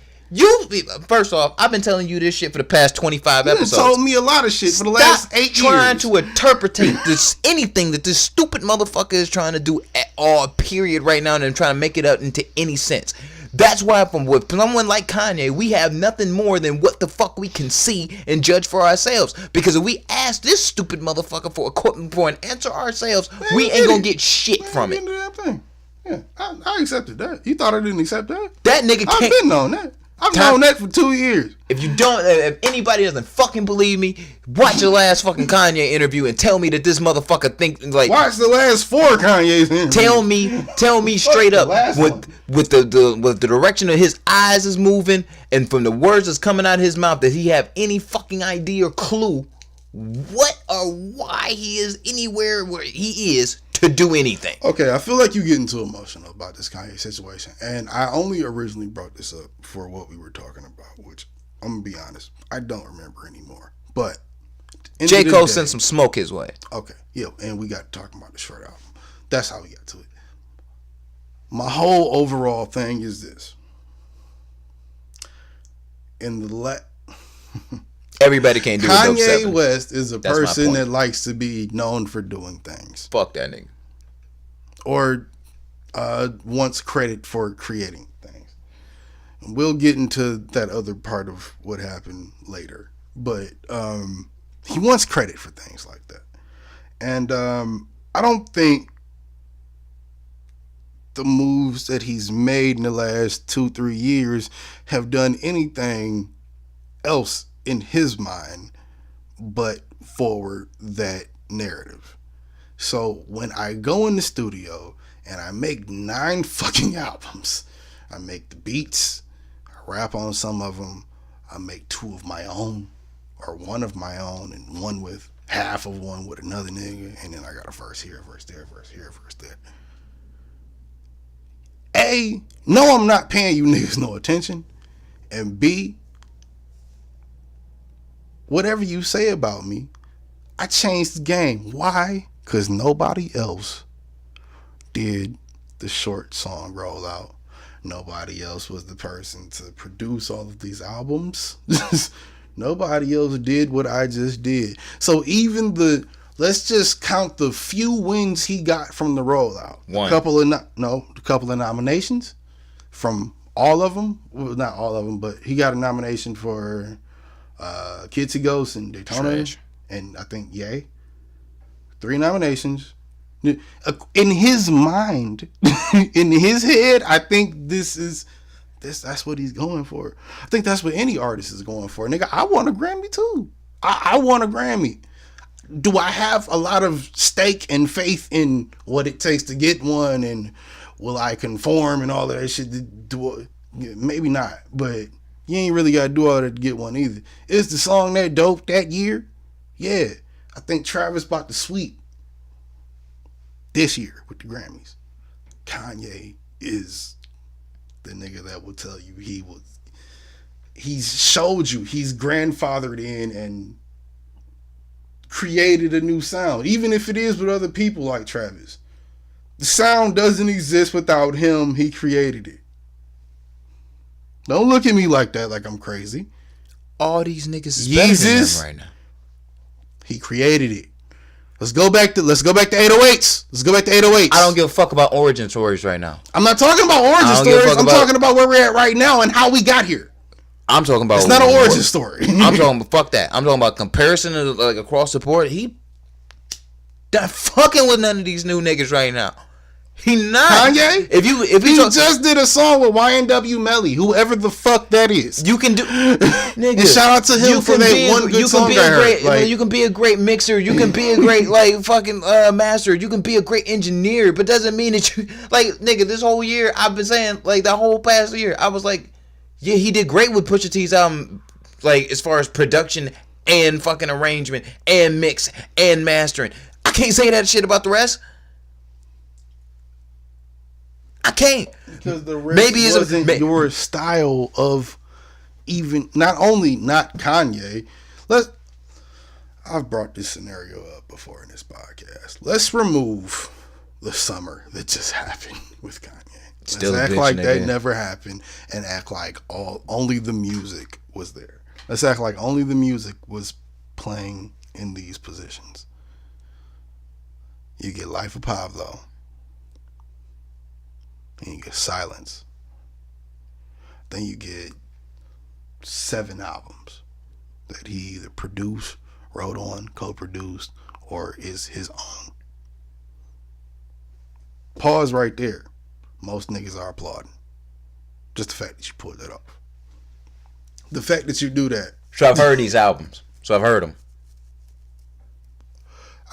First off, I've been telling you this shit for the past 25 episodes. You told me a lot of shit for the last 8 years. Trying to interpretate anything that this stupid motherfucker is trying to do at all, period, right now, and trying to make it up into any sense. That's why with someone like Kanye, we have nothing more than what the fuck we can see and judge for ourselves. Because if we ask this stupid motherfucker for an answer ourselves, we ain't gonna get shit from it. Yeah, I accepted that. You thought I didn't accept that? That nigga can't. I've been on that. I've known that for 2 years. If anybody doesn't fucking believe me, watch the last fucking Kanye interview and tell me that this motherfucker think like. Watch the last 4 Kanye's interviews. Tell me straight up with the direction of his eyes is moving and from the words that's coming out of his mouth that he have any fucking idea or clue what or why he is anywhere where he is to do anything. Okay, I feel like you're getting too emotional about this Kanye situation. And I only originally brought this up for what we were talking about, which I'm going to be honest, I don't remember anymore. But J. Cole sent some smoke his way. Okay, yeah, and we got talking about the short album. That's how we got to it. My whole overall thing is this. Everybody can't do it. Kanye West is a person that likes to be known for doing things. Fuck that nigga. Or wants credit for creating things. We'll get into that other part of what happened later. But he wants credit for things like that. And I don't think the moves that he's made in the last 2-3 years have done anything else in his mind but forward that narrative. So when I go in the studio and I make 9 fucking albums, I make the beats, I rap on some of them, I make 2 of my own or 1 of my own and one with half of one with another nigga, and then I got a verse here, verse there, verse here, verse there. A, no, I'm not paying you niggas no attention. And B, whatever you say about me, I changed the game. Why? Because nobody else did the short song rollout. Nobody else was the person to produce all of these albums. Nobody else did what I just did. So even let's just count the few wins he got from the rollout. A couple of nominations from all of them. Well, not all of them, but he got a nomination for Kids He Ghosts and Daytona. Trash. And I think Ye. 3 nominations. In his mind, in his head, I think that's what he's going for. I think that's what any artist is going for. Nigga, I want a Grammy too. I want a Grammy. Do I have a lot of stake and faith in what it takes to get one, and will I conform and all of that shit? Yeah, maybe not, but you ain't really got to do all that to get one either. Is the song that dope that year? Yeah. I think Travis about to sweep this year with the Grammys. Kanye is the nigga that will tell you he's showed you, he's grandfathered in and created a new sound, even if it is with other people like Travis. The sound doesn't exist without him. He created it. Don't look at me like that, like I'm crazy. All these niggas is better than him right now. He created it. Let's go back to 808s. Let's go back to 808s. I don't give a fuck about origin stories right now. I'm not talking about origin stories. I'm talking about where we're at right now and how we got here. I'm talking about. It's not an origin story. I'm talking. Fuck that. I'm talking about comparison of, like, across the board. He not fucking with none of these new niggas right now. He not. Kanye? If he just did a song with YNW Melly, whoever the fuck that is. You can do, nigga. And shout out to him for that one good song I heard. You can be a great mixer. You can be a great fucking master. You can be a great engineer. But doesn't mean that you nigga. This whole year I've been saying, the whole past year I was like, yeah, he did great with Pusha T's album, as far as production and fucking arrangement and mix and mastering. I can't say that shit about the rest. I can't. Because the rest wasn't your style of even, not Kanye. I've brought this scenario up before in this podcast. Let's remove the summer that just happened with Kanye. Let's act like that never happened and act like only the music was there. Let's act like only the music was playing in these positions. You get Life of Pablo. And you get Silence. Then you get 7 albums that he either produced, wrote on, co-produced, or is his own. Pause right there. Most niggas are applauding. Just the fact that you pulled that off. The fact that you do that. So I've heard these albums. So I've heard them.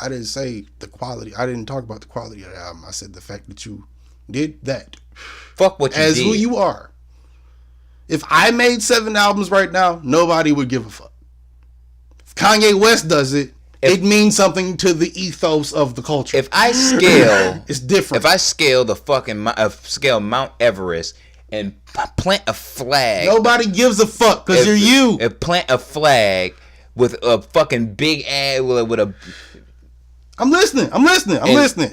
I didn't say the quality. I didn't talk about the quality of the album. I said the fact that you did that. Fuck what you as did. Who you are. If I made 7 albums right now, nobody would give a fuck. If Kanye West does it, it means something to the ethos of the culture. If I scale, it's different. If I scale the fucking scale Mount Everest and plant a flag, nobody gives a fuck because you're you. If plant a flag with a fucking big ass with a. I'm listening.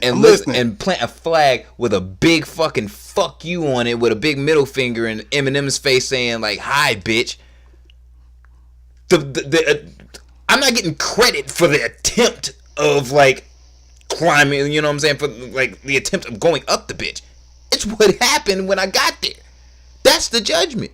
And plant a flag with a big fucking fuck you on it with a big middle finger and Eminem's face saying like, "Hi, bitch." I'm not getting credit for the attempt of climbing. You know what I'm saying? For the attempt of going up the bitch. It's what happened when I got there. That's the judgment.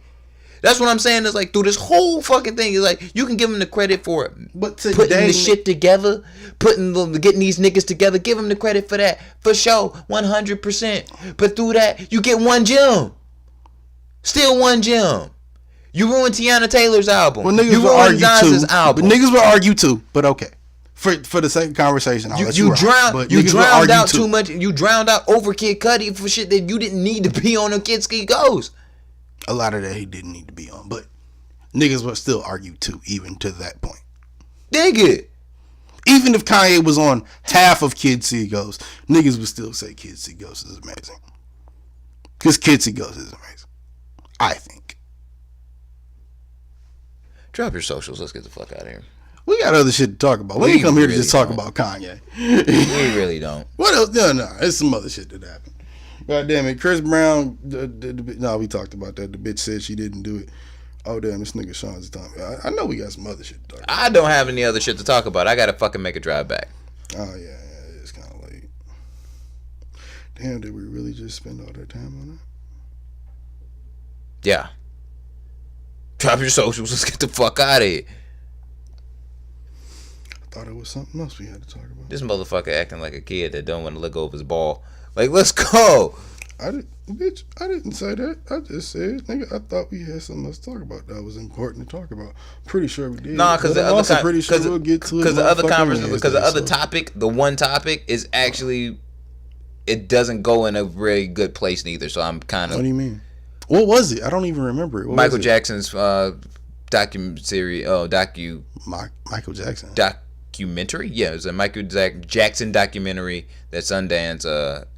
That's what I'm saying. Is through this whole fucking thing, is you can give him the credit for it, but today, putting the shit together, getting these niggas together. Give him the credit for that, for sure, 100%. But through that, you get 1 gem, still 1 gem. You ruined Tiana Taylor's album. Well, niggas will argue too. Album. But niggas will argue too. But okay, for the sake of conversation, you drowned out too much. You drowned out over Kid Cudi for shit that you didn't need to be on a Kid Ski Goes. A lot of that he didn't need to be on, but niggas would still argue too, even to that point. Nigga. Even if Kanye was on half of Kid See Ghost, niggas would still say Kid See Ghost is amazing. Because Kid See Ghost is amazing. I think. Drop your socials. Let's get the fuck out of here. We got other shit to talk about. We ain't come here to just talk about Kanye. We really don't. What else? No. It's some other shit that happened. God damn it. Chris Brown, we talked about that. The bitch said she didn't do it. Oh, damn, this nigga Sean's telling me. I know we got some other shit to talk about. I don't have any other shit to talk about. I gotta fucking make a drive back. Oh, yeah, it's kind of late. Damn, did we really just spend all that time on that? Yeah. Drop your socials. Let's get the fuck out of here. I thought it was something else we had to talk about. This motherfucker acting like a kid that don't want to look over his ball. Let's go. I didn't say that. I just said, nigga, I thought we had something else to talk about that was important to talk about. Pretty sure we did. Nah, because the other pretty sure we'll get to it. Because the other conversation, because the other topic, the one topic is actually, it doesn't go in a very good place neither. So I'm kind of. What do you mean? What was it? I don't even remember it. What Michael was it? Jackson's documentary. Michael Jackson. Documentary. Yeah, it was a Michael Jackson documentary that Sundance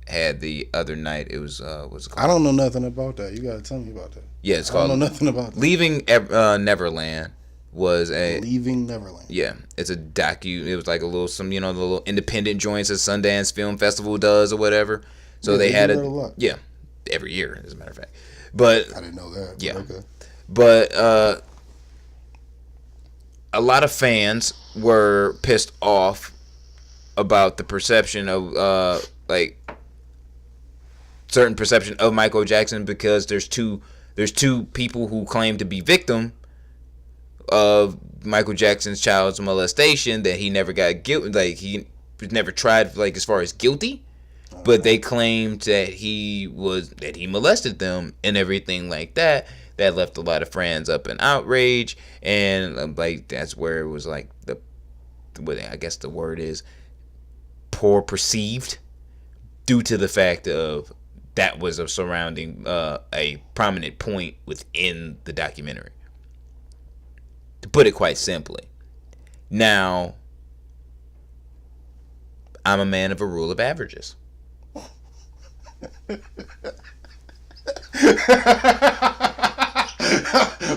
had the other night. It was what's it called? I don't know nothing about that. You gotta tell me about that. Yeah, it's I called don't know nothing about that. Leaving Neverland. Was a Leaving Neverland. Yeah, it's a docu. It was like a little the little independent joints that Sundance Film Festival does or whatever. So they had it. Yeah, every year as a matter of fact. But I didn't know that. Yeah, okay. But a lot of fans were pissed off about the perception of like certain perception of Michael Jackson because there's two people who claim to be victim of Michael Jackson's child molestation that he never got guilty, like he was never tried like as far as guilty, but they claimed that he molested them and everything like that. That left a lot of fans up in outrage, and like that's where it was like I guess the word is poor perceived due to the fact of that was a surrounding a prominent point within the documentary. To put it quite simply. Now, I'm a man of a rule of averages.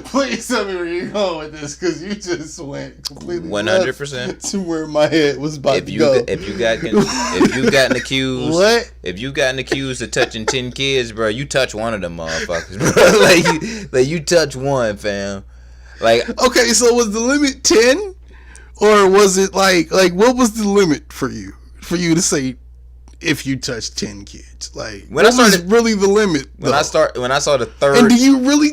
Please tell me where you're going with this, because you just went completely 100% to where my head was about to go. If you gotten accused, what? If you gotten accused of touching 10 kids, bro, you touch one of them motherfuckers, bro. like you touch one, fam. Like, okay, so was the limit 10, or was it like what was the limit for you to say if you touched 10 kids? Like, when what was really the limit? When I saw the third, and do you really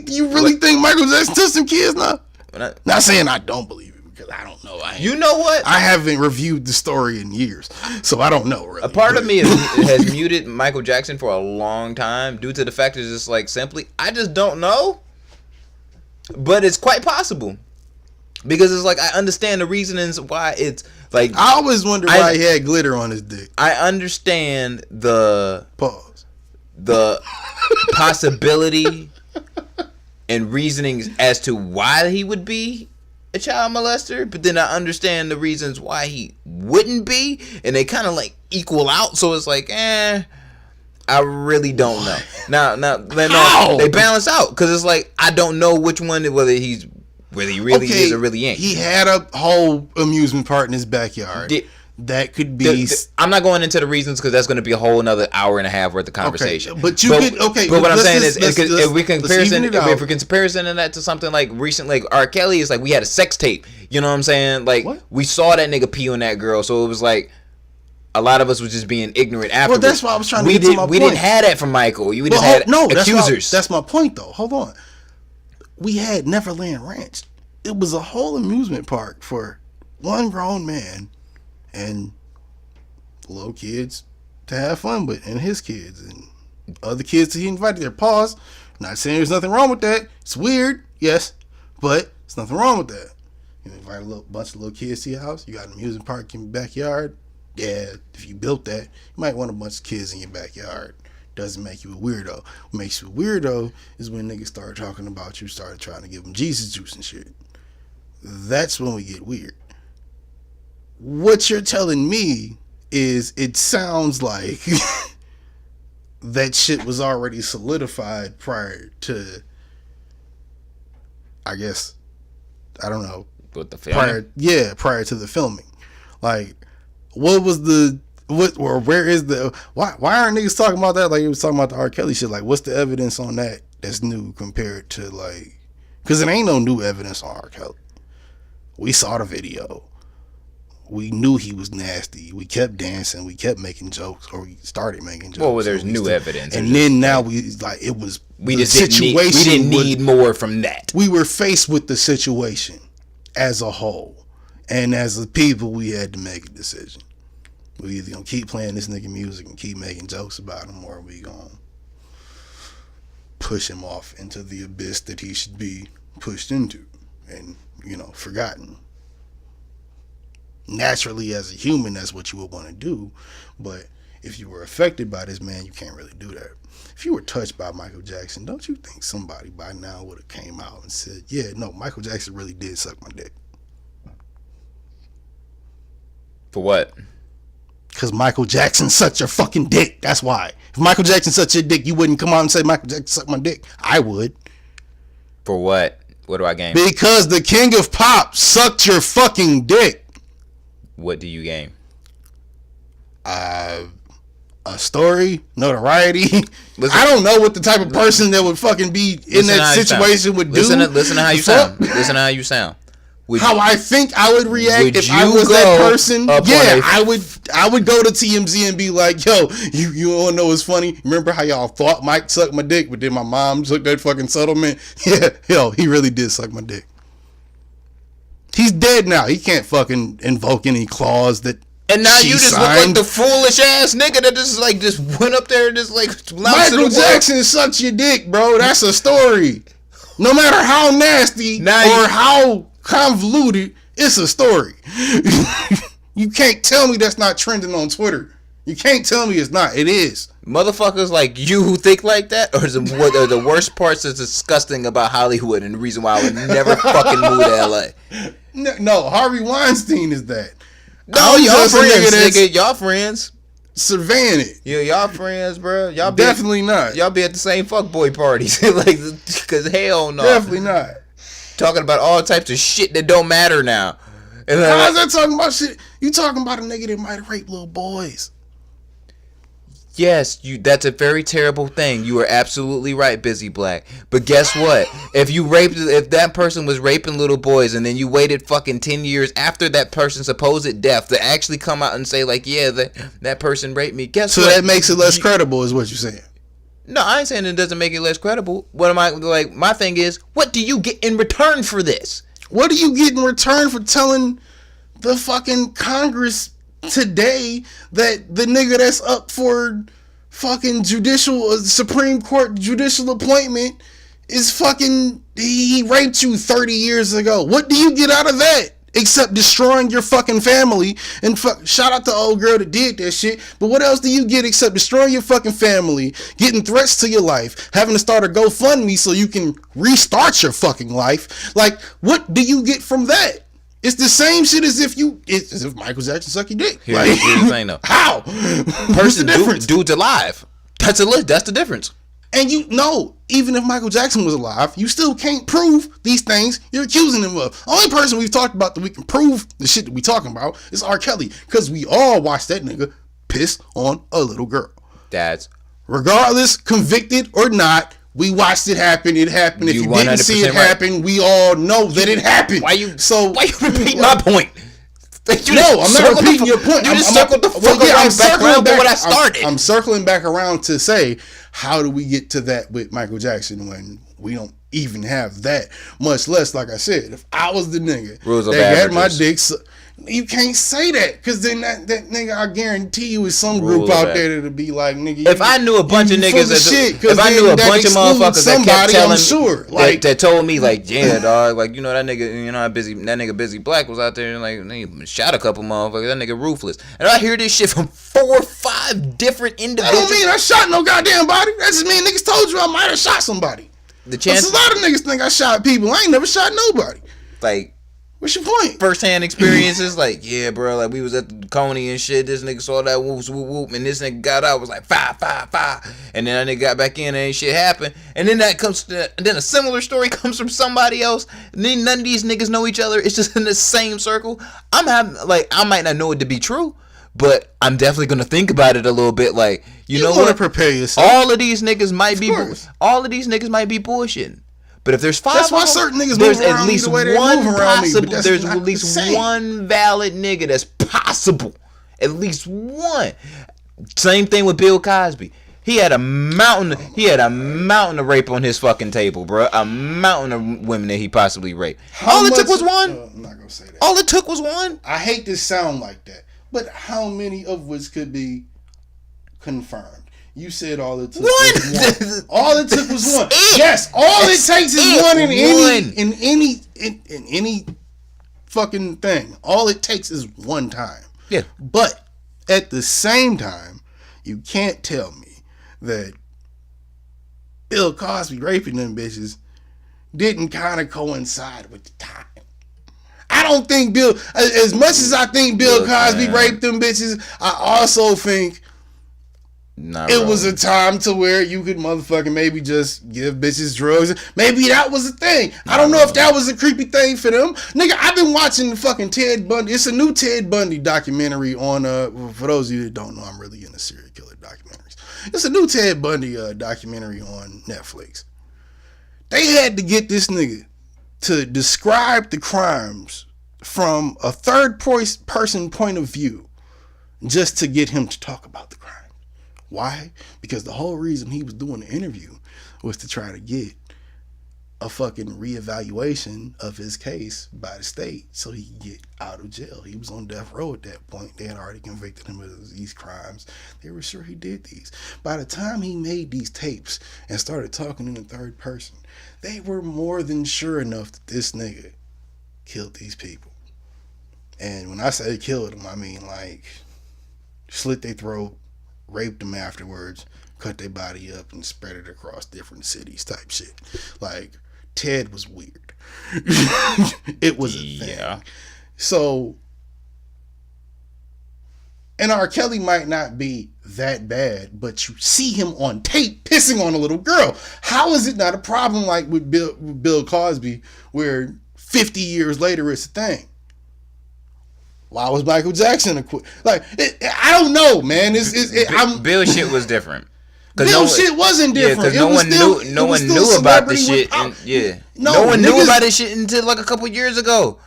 think Michael Jackson touched some kids now? Not saying I don't believe it, because I don't know. You know what? I haven't reviewed the story in years, so I don't know really. A part of me has muted Michael Jackson for a long time due to the fact that it's just like simply I just don't know. But it's quite possible, because it's like I understand the reasonings why it's like. I always wonder why he had glitter on his dick. I understand the possibility and reasonings as to why he would be a child molester, but then I understand the reasons why he wouldn't be, and they kind of like equal out. So it's like, I really don't know. Now, they balance out, because it's like I don't know which one, whether he really is or really ain't. He had a whole amusement park in his backyard. That could be. I'm not going into the reasons, because that's going to be a whole another hour and a half worth of conversation. Okay, but you could. Okay, but what I'm saying is, if we comparison that to something like recent, like R. Kelly, is like we had a sex tape. You know what I'm saying? Like what? We saw that nigga pee on that girl, so it was like. A lot of us was just being ignorant afterwards. Well, that's why I was trying to get to my point. We didn't have that from Michael. We just had accusers. That's my point, though. Hold on. We had Neverland Ranch. It was a whole amusement park for one grown man and little kids to have fun with, and his kids and other kids that he invited there. Pause. Not saying there's nothing wrong with that. It's weird, yes, but there's nothing wrong with that. You invite a bunch of little kids to your house. You got an amusement park in your backyard. Yeah, if you built that, you might want a bunch of kids in your backyard. Doesn't make you a weirdo. What makes you a weirdo is when niggas start talking about you, started trying to give them Jesus juice and shit. That's when we get weird. What you're telling me is it sounds like that shit was already solidified prior to, I guess, I don't know. With the filming? Prior to the filming. Like, what was where is the why aren't niggas talking about that like he was talking about the R. Kelly shit? Like, what's the evidence on that that's new compared to, like, because it ain't no new evidence on R. Kelly. We saw the video. We knew he was nasty. We kept dancing. We kept making jokes, or we started making jokes. Well, there's new evidence, and then now we like it was we didn't need more from that. We were faced with the situation as a whole. And as a people, we had to make a decision. We either gonna keep playing this nigga music and keep making jokes about him, or we gonna push him off into the abyss that he should be pushed into and, forgotten. Naturally, as a human, that's what you would want to do. But if you were affected by this man, you can't really do that. If you were touched by Michael Jackson, don't you think somebody by now would have came out and said, yeah, no, Michael Jackson really did suck my dick? For what? Because Michael Jackson sucked your fucking dick. That's why. If Michael Jackson sucked your dick, you wouldn't come out and say Michael Jackson sucked my dick. I would. For what? What do I gain? Because the king of pop sucked your fucking dick. What do you gain? A story, notoriety. I don't know what the type of person that would fucking be in that situation would do. Listen to how you sound. Listen to how you sound. How I think I would react if I was that person. Yeah, I would go to TMZ and be like, yo, you wanna know what's funny? Remember how y'all thought Mike sucked my dick, but then my mom took that fucking settlement? Yeah, yo, he really did suck my dick. He's dead now. He can't fucking invoke any clause that. And now you just signed. Look like the foolish ass nigga that just went up there and just Michael Jackson sucks your dick, bro. That's a story. No matter how nasty or how convoluted, it's a story. You can't tell me that's not trending on Twitter. You can't tell me it's not. It is. Motherfuckers like you who think like that, or what are the worst parts that's disgusting about Hollywood and the reason why I would never fucking move to LA. No, Harvey Weinstein is that. No, y'all friends, nigga. Y'all friends. Surveying it. Yeah, y'all friends, bro. Y'all definitely not. Y'all be at the same fuckboy parties, cause hell no. Definitely not. Talking about all types of shit that don't matter now. And how's that talking about shit? You talking about a nigga that might rape little boys? Yes, that's a very terrible thing. You are absolutely right, Busy Black. But guess what? If that person was raping little boys and then you waited fucking 10 years after that person's supposed death to actually come out and say like, yeah, that person raped me. Guess what? So that makes it less credible is what you're saying. No, I ain't saying it doesn't make it less credible. What am I like? My thing is, what do you get in return for this? What do you get in return for telling the fucking Congress today that the nigga that's up for fucking Supreme Court judicial appointment is fucking, he raped you 30 years ago? What do you get out of that? Except destroying your fucking family. And shout out to the old girl that did that shit. But what else do you get except destroying your fucking family, getting threats to your life, having to start a GoFundMe so you can restart your fucking life? Like, what do you get from that? It's the same shit as if Michael Jackson sucked your dick. Here's the thing, though. How? What's the difference? Dude's alive. That's the difference. And you know, even if Michael Jackson was alive, you still can't prove these things you're accusing him of. Only person we've talked about that we can prove the shit that we talking about is R. Kelly. Because we all watched that nigga piss on a little girl. Regardless, convicted or not, we watched it happen. It happened. If you didn't see it happen, we all know that it happened. Why you repeating my point? I'm not repeating your point. You just circled the fuck around to what I started. I'm circling back around to say, how do we get to that with Michael Jackson when we don't even have that? Much less, like I said, if I was the nigga that had my dick, you can't say that, because then that nigga, I guarantee you, is some group out there that'll be like, nigga. If I knew a bunch of niggas, if I knew a bunch of motherfuckers that kept telling me, that told me like, yeah, dog, like, you know, that nigga Busy Black was out there and like he shot a couple motherfuckers. That nigga ruthless. And I hear this shit from 4 or 5 different individuals. That don't mean I shot no goddamn body. That just mean niggas told you I might have shot somebody. A lot of niggas think I shot people. I ain't never shot nobody. Like, what's your point? First-hand experiences, like, yeah, bro, like, we was at the Coney and shit, this nigga saw that whoop, whoop, whoop, and this nigga got out, was like, 5, 5, 5, and then that nigga got back in and ain't shit happened, and then then a similar story comes from somebody else, and then none of these niggas know each other, it's just in the same circle. I might not know it to be true, but I'm definitely gonna think about it a little bit, like, you know what? Prepare yourself. All of these niggas might be bullshitting. But if there's 5, that's why certain niggas there's at least one possible. There's at least one valid nigga that's possible. At least one. Same thing with Bill Cosby. He had a mountain of rape on his fucking table, bro. A mountain of women that he possibly raped. All it took was one. I'm not gonna say that. All it took was one. I hate to sound like that, but how many of which could be confirmed? You said all it took was one. All it took was one. Yes, all it takes is one in any fucking thing. All it takes is one time. Yeah. But at the same time, You can't tell me that Bill Cosby raping them bitches didn't kind of coincide with the time. I don't think as much as I think Bill Cosby raped them bitches, I also think it was a time to where you could motherfucking maybe just give bitches drugs. Maybe that was a thing. I don't know if that was a creepy thing for them. Nigga, I've been watching the fucking Ted Bundy. It's a new Ted Bundy documentary on, for those of you that don't know, I'm really into serial killer documentaries. It's a new Ted Bundy documentary on Netflix. They had to get this nigga to describe the crimes from a third person point of view just to get him to talk about the crime. Why? Because the whole reason he was doing the interview was to try to get a fucking reevaluation of his case by the state so he could get out of jail. He was on death row at that point. They had already convicted him of these crimes. They were sure he did these. By the time he made these tapes and started talking in the third person, they were more than sure enough that this nigga killed these people. And when I say killed them, I mean like slit their throat, raped them afterwards, cut their body up and spread it across different cities type shit. Like, Ted was weird. It was a thing. So, and R. Kelly might not be that bad, but you see him on tape pissing on a little girl. How is it not a problem like with Bill Cosby, where 50 years later it's a thing? Why was Michael Jackson a quit? Like, I don't know, man. Bill shit was different. Bill shit wasn't different. Yeah, because no one knew about the shit. No one knew about this shit until like a couple years ago.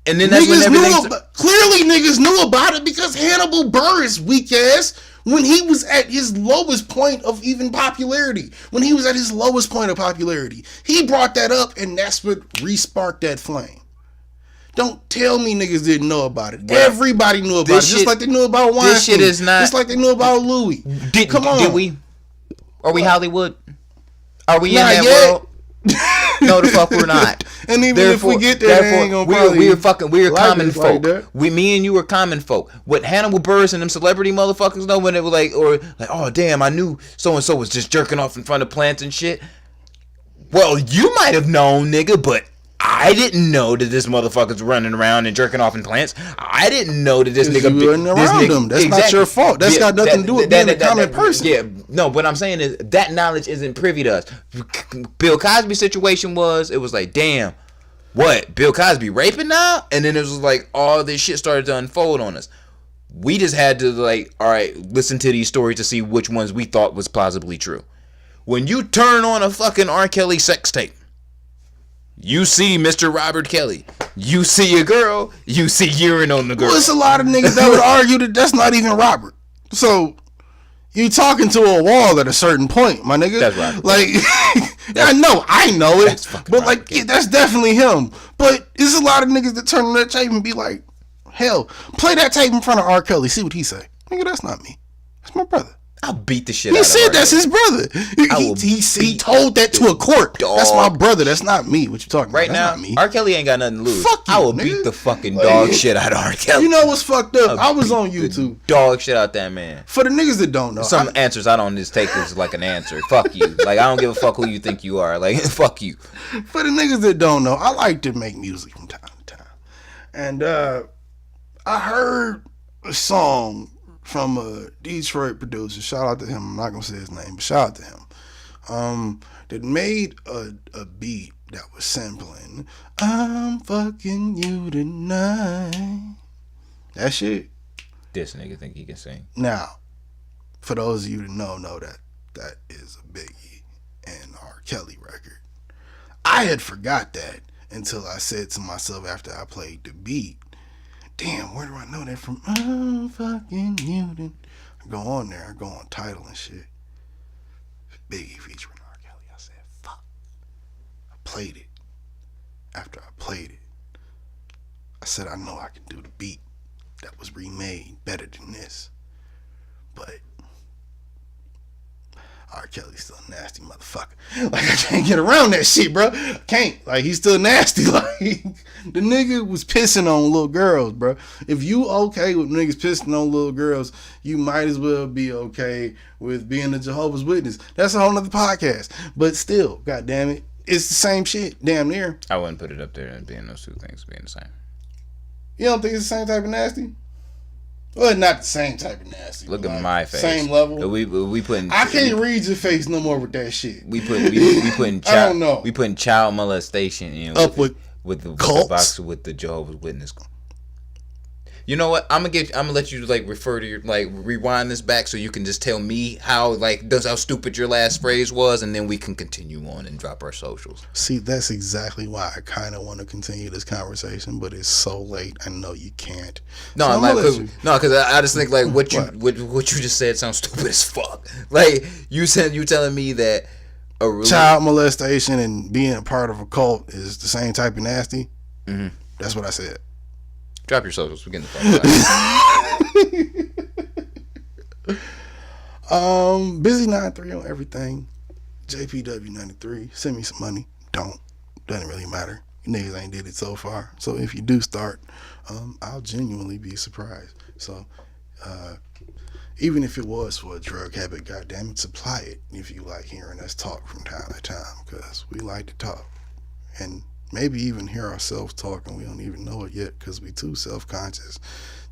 And then that's when everything... Clearly niggas knew about it because Hannibal Buress, weak ass, when he was at his lowest point of even popularity, he brought that up, and that's what re-sparked that flame. Don't tell me niggas didn't know about it. Well, everybody knew about it. Just like they knew about Weinstein. This shit is not... Just like they knew about Louis. Come on. Did we? Are we Hollywood? Are we not in that yet? World? No, the fuck we're not. And even if we get there, they ain't gonna we're common folk. Me and you are common folk. What Hannibal Buress and them celebrity motherfuckers know when it was like, oh damn, I knew so and so was just jerking off in front of plants and shit. Well, you might have known, nigga, but I didn't know that this motherfucker's running around and jerking off in plants. I didn't know that this nigga... You wasn't around them. That's not your fault. That's got nothing to do with being a common person. Yeah, no, what I'm saying is that knowledge isn't privy to us. Bill Cosby's situation was, it was like, damn, what? Bill Cosby raping now? And then it was like, all this shit started to unfold on us. We just had to like, all right, listen to these stories to see which ones we thought was plausibly true. When you turn on a fucking R. Kelly sex tape, you see Mr. Robert Kelly. You see a girl. You see urine on the girl. Well, it's a lot of niggas that would argue that that's not even Robert. So, you talking to a wall at a certain point, my nigga. That's Robert. Like, I know it. But like, yeah, that's definitely him. But there's a lot of niggas that turn on that tape and be like, hell, play that tape in front of R. Kelly. See what he say. Nigga, that's not me. That's my brother. I'll beat the shit out of him. He said that's his brother. He told that to a court. That's my brother. That's not me. What you talking right about? Now, that's not me. R. Kelly ain't got nothing to lose. Fuck you, I will nigga. Beat the fucking dog shit out of R. Kelly. You know what's fucked up? I was on YouTube. Dog shit out that man. For the niggas that don't know. Some answers I don't just take as like an answer. Fuck you. Like, I don't give a fuck who you think you are. Like, fuck you. For the niggas that don't know, I like to make music from time to time. And I heard a song from a Detroit producer, shout out to him, I'm not gonna say his name, but shout out to him, that made a beat that was sampling, I'm fucking you tonight. That shit. This nigga think he can sing. Now, for those of you that know that is a Biggie and R. Kelly record. I had forgot that until I said to myself after I played the beat, damn, where do I know that from? I'm fucking you. Then I go on there, I go on Tidal and shit. Biggie featuring R. Kelly. I said, fuck. I played it. After I played it, I said, I know I can do the beat that was remade better than this. But R. Kelly's still a nasty motherfucker. Like, I can't get around that shit, bro. I can't. Like, he's still nasty. Like, the nigga was pissing on little girls, bro. If you okay with niggas pissing on little girls, you might as well be okay with being a Jehovah's Witness. That's a whole nother podcast. But still, god damn it, it's the same shit, damn near. I wouldn't put it up there as being those two things being the same. You don't think it's the same type of nasty? Well, not the same type of nasty. Look at my face. Same level. We putting. I can't read your face no more with that shit. We putting. I don't know. We putting child molestation in up with the cults? box with the Jehovah's Witness. You know what? I'm gonna let you like refer to your like rewind this back so you can just tell me how stupid your last phrase was, and then we can continue on and drop our socials. See, that's exactly why I kind of want to continue this conversation, but it's so late. I know you can't. No, so because I just think like what you just said sounds stupid as fuck. Like you telling me that child molestation and being a part of a cult is the same type of nasty. Mm-hmm. That's what I said. Drop your socials. We're getting the fuck out. Busy 93 on everything. JPW 93. Send me some money. Doesn't really matter. You niggas ain't did it so far. So if you do start, I'll genuinely be surprised. So even if it was for a drug habit, goddamn it, supply it if you like hearing us talk from time to time, because we like to talk. And maybe even hear ourselves talk and we don't even know it yet because we too self-conscious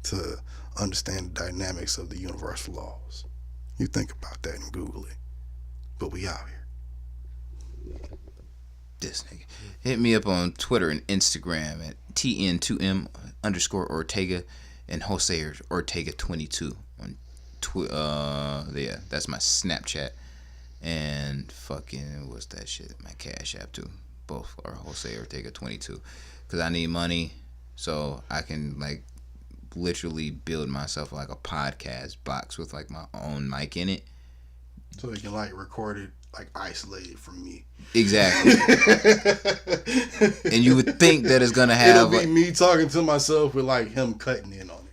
to understand the dynamics of the universal laws. You think about that and Google it. But we out here. This nigga. Hit me up on Twitter and Instagram at TN2M_Ortega and Jose Ortega 22 on yeah, that's my Snapchat. And fucking what's that shit? My Cash App too. Both are Jose Ortega 22, because I need money so I can like literally build myself like a podcast box with like my own mic in it, so you can like record it like isolated from me. Exactly. And you would think that it's gonna have it'll be like, me talking to myself with like him cutting in on it.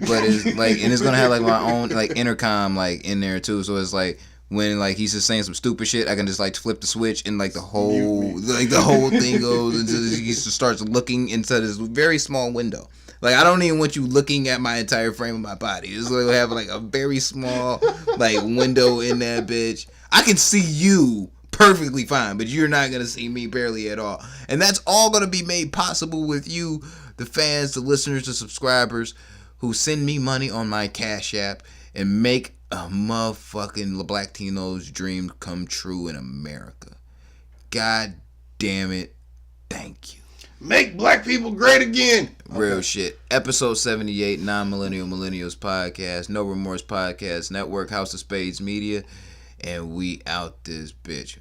But it's like, and it's gonna have like my own like intercom like in there too, so it's like when like he's just saying some stupid shit, I can just like flip the switch and like the whole thing goes into he just starts looking into this very small window. Like I don't even want you looking at my entire frame of my body. It's like have like a very small like window in that bitch. I can see you perfectly fine, but you're not gonna see me barely at all. And that's all gonna be made possible with you, the fans, the listeners, the subscribers who send me money on my Cash App and make a motherfucking Black Tino's dream come true in America. God damn it. Thank you. Make black people great again. Real shit. Episode 78, Non-Millennial Millennials Podcast, No Remorse Podcast Network, House of Spades Media, and we out this bitch.